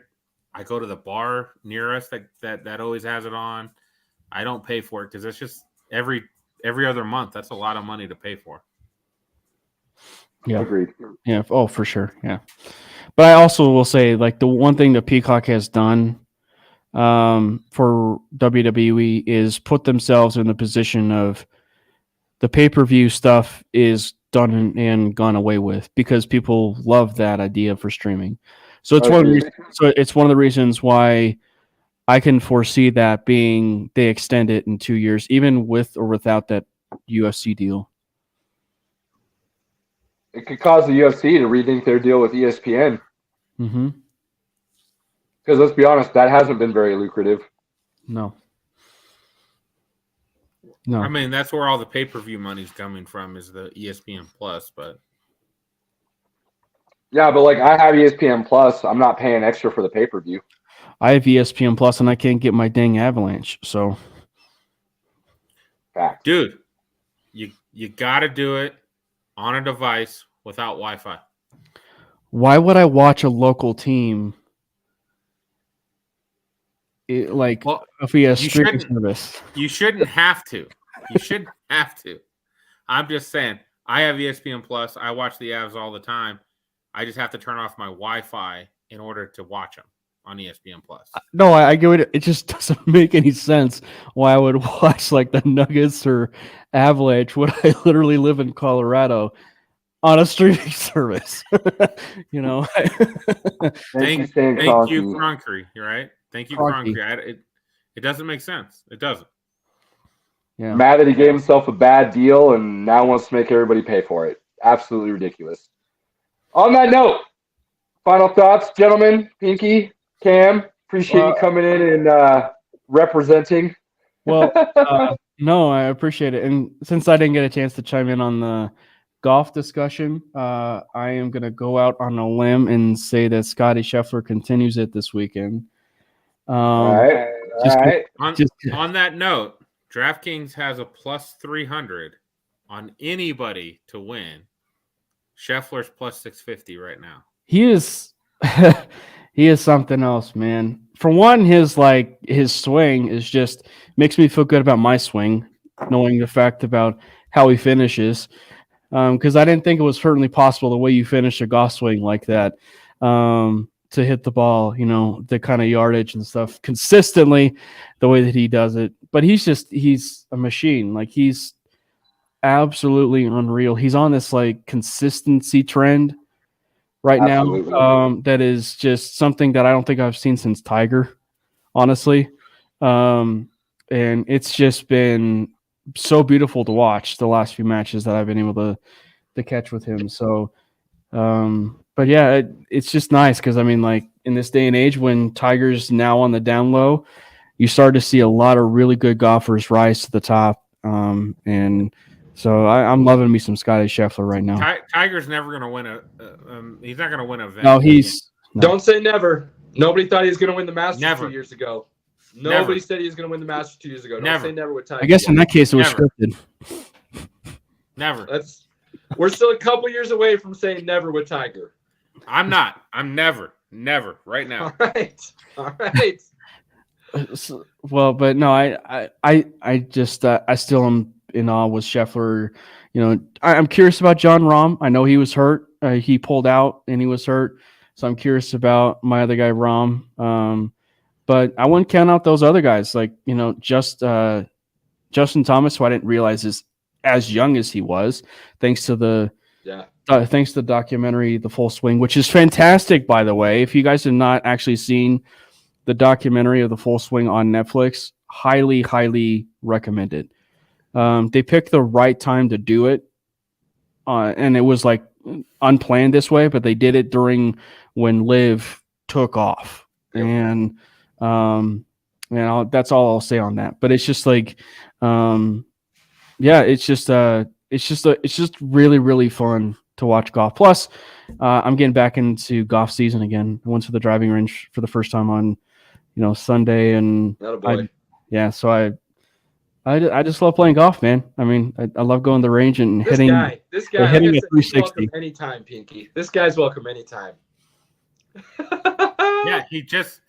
I go to the bar near us that always has it on. I don't pay for it because it's just every other month. That's a lot of money to pay for. Yeah. Agreed. Yeah. Oh, for sure. Yeah. But I also will say, like, the one thing that Peacock has done for WWE is put themselves in the position of the pay-per-view stuff is done and gone away with because people love that idea for streaming. So it's one of the reasons why I can foresee that being they extend it in 2 years, even with or without that UFC deal. It could cause the UFC to rethink their deal with ESPN. Mm-hmm. Because let's be honest, that hasn't been very lucrative. No. No. I mean, that's where all the pay-per-view money's coming from, is the ESPN Plus. But Yeah, but like I have ESPN Plus. I'm not paying extra for the pay-per-view. I have ESPN Plus, and I can't get my dang Avalanche. So, Fact. dude, you got to do it on a device without Wi-Fi. why would I watch a local team? Well, if we have you streaming shouldn't. service? You shouldn't have to. You shouldn't have to. I'm just saying. I have ESPN Plus. I watch the Avs all the time. I just have to turn off my Wi-Fi in order to watch them on ESPN Plus. No, I get it. It just doesn't make any sense why I would watch like the Nuggets or Avalanche when I literally live in Colorado on a streaming service. You know. Thank you, Cronkery. You're right. Thank you, Cronky. Cronkery. It doesn't make sense. It doesn't. Yeah. Mad that he gave himself a bad deal and now wants to make everybody pay for it. Absolutely ridiculous. On that note, final thoughts, gentlemen. Pinky, Cam, appreciate you coming in and representing. Well, no, I appreciate it. And since I didn't get a chance to chime in on the golf discussion, I am going to go out on a limb and say that Scotty Scheffler continues it this weekend. All right. On that note, DraftKings has a plus 300 on anybody to win. Scheffler's plus 650 right now. He is he is something else, man. For one, his swing is just makes me feel good about my swing, knowing the fact about how he finishes. Because I didn't think it was certainly possible the way you finish a golf swing like that, to hit the ball, the kind of yardage and stuff consistently, the way that he does it. But he's a machine. Like, he's absolutely unreal. He's on this like consistency trend right now, that is just something that I don't think I've seen since Tiger, honestly. And it's just been so beautiful to watch the last few matches that I've been able to catch with him. So, but yeah, it's just nice because, I mean, like, in this day and age when Tiger's now on the down low, you start to see a lot of really good golfers rise to the top. And so I'm loving me some Scotty Scheffler right now. Tiger's never going to win he's not going to win an event. No, Don't say never. Nobody thought he was going to win the Masters 2 years ago. Nobody said he was going to win the Masters 2 years ago. Don't say never with Tiger. I guess in that case it was scripted. Never. We're still a couple years away from saying never with Tiger. I'm not. I'm never right now. All right. Well, but no, I just I still am in awe with Scheffler. I'm curious about John Rahm. I know he was hurt. He pulled out and he was hurt. So I'm curious about my other guy, Rahm. But I wouldn't count out those other guys, like, Justin Thomas, who I didn't realize is as young as he was, thanks to the documentary, The Full Swing, which is fantastic, by the way. If you guys have not actually seen the documentary of The Full Swing on Netflix, highly, highly recommend it. They picked the right time to do it, and it was like unplanned this way, but they did it during when Liv took off, and that's all I'll say on that. But it's just like, it's just really, really fun to watch golf. Plus, I'm getting back into golf season again. I went to the driving range for the first time on, Sunday, and so I just love playing golf, man. I mean, I love going to the range and hitting a 360 anytime, Pinky. This guy's welcome anytime. Yeah, he just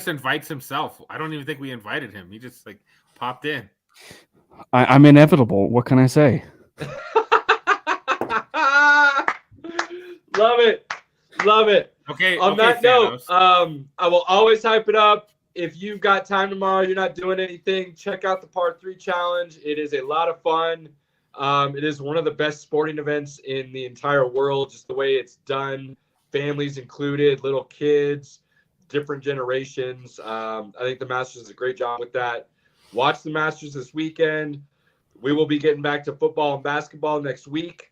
invites himself. I don't even think we invited him. He just like popped in. I'm inevitable. What can I say? Love it. Okay. On that note, I will always hype it up. If you've got time tomorrow, you're not doing anything, check out the Part 3 Challenge. It is a lot of fun. It is one of the best sporting events in the entire world, just the way it's done. Families included, little kids, different generations. I think the Masters does a great job with that. Watch the Masters this weekend. We will be getting back to football and basketball next week.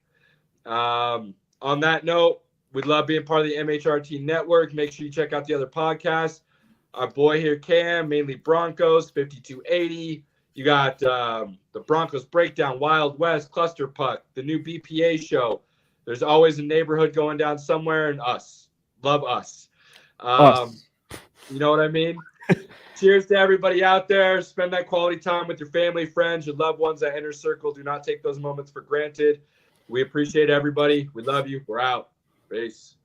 On that note, we'd love being part of the MHRT network. Make sure you check out the other podcasts. Our boy here, Cam, mainly Broncos, 5280. You got the Broncos Breakdown, Wild West, Cluster Puck, the new BPA Show. There's always a neighborhood going down somewhere, and us. Love us. You know what I mean? Cheers to everybody out there. Spend that quality time with your family, friends, your loved ones at Inner Circle. Do not take those moments for granted. We appreciate everybody. We love you. We're out. Peace.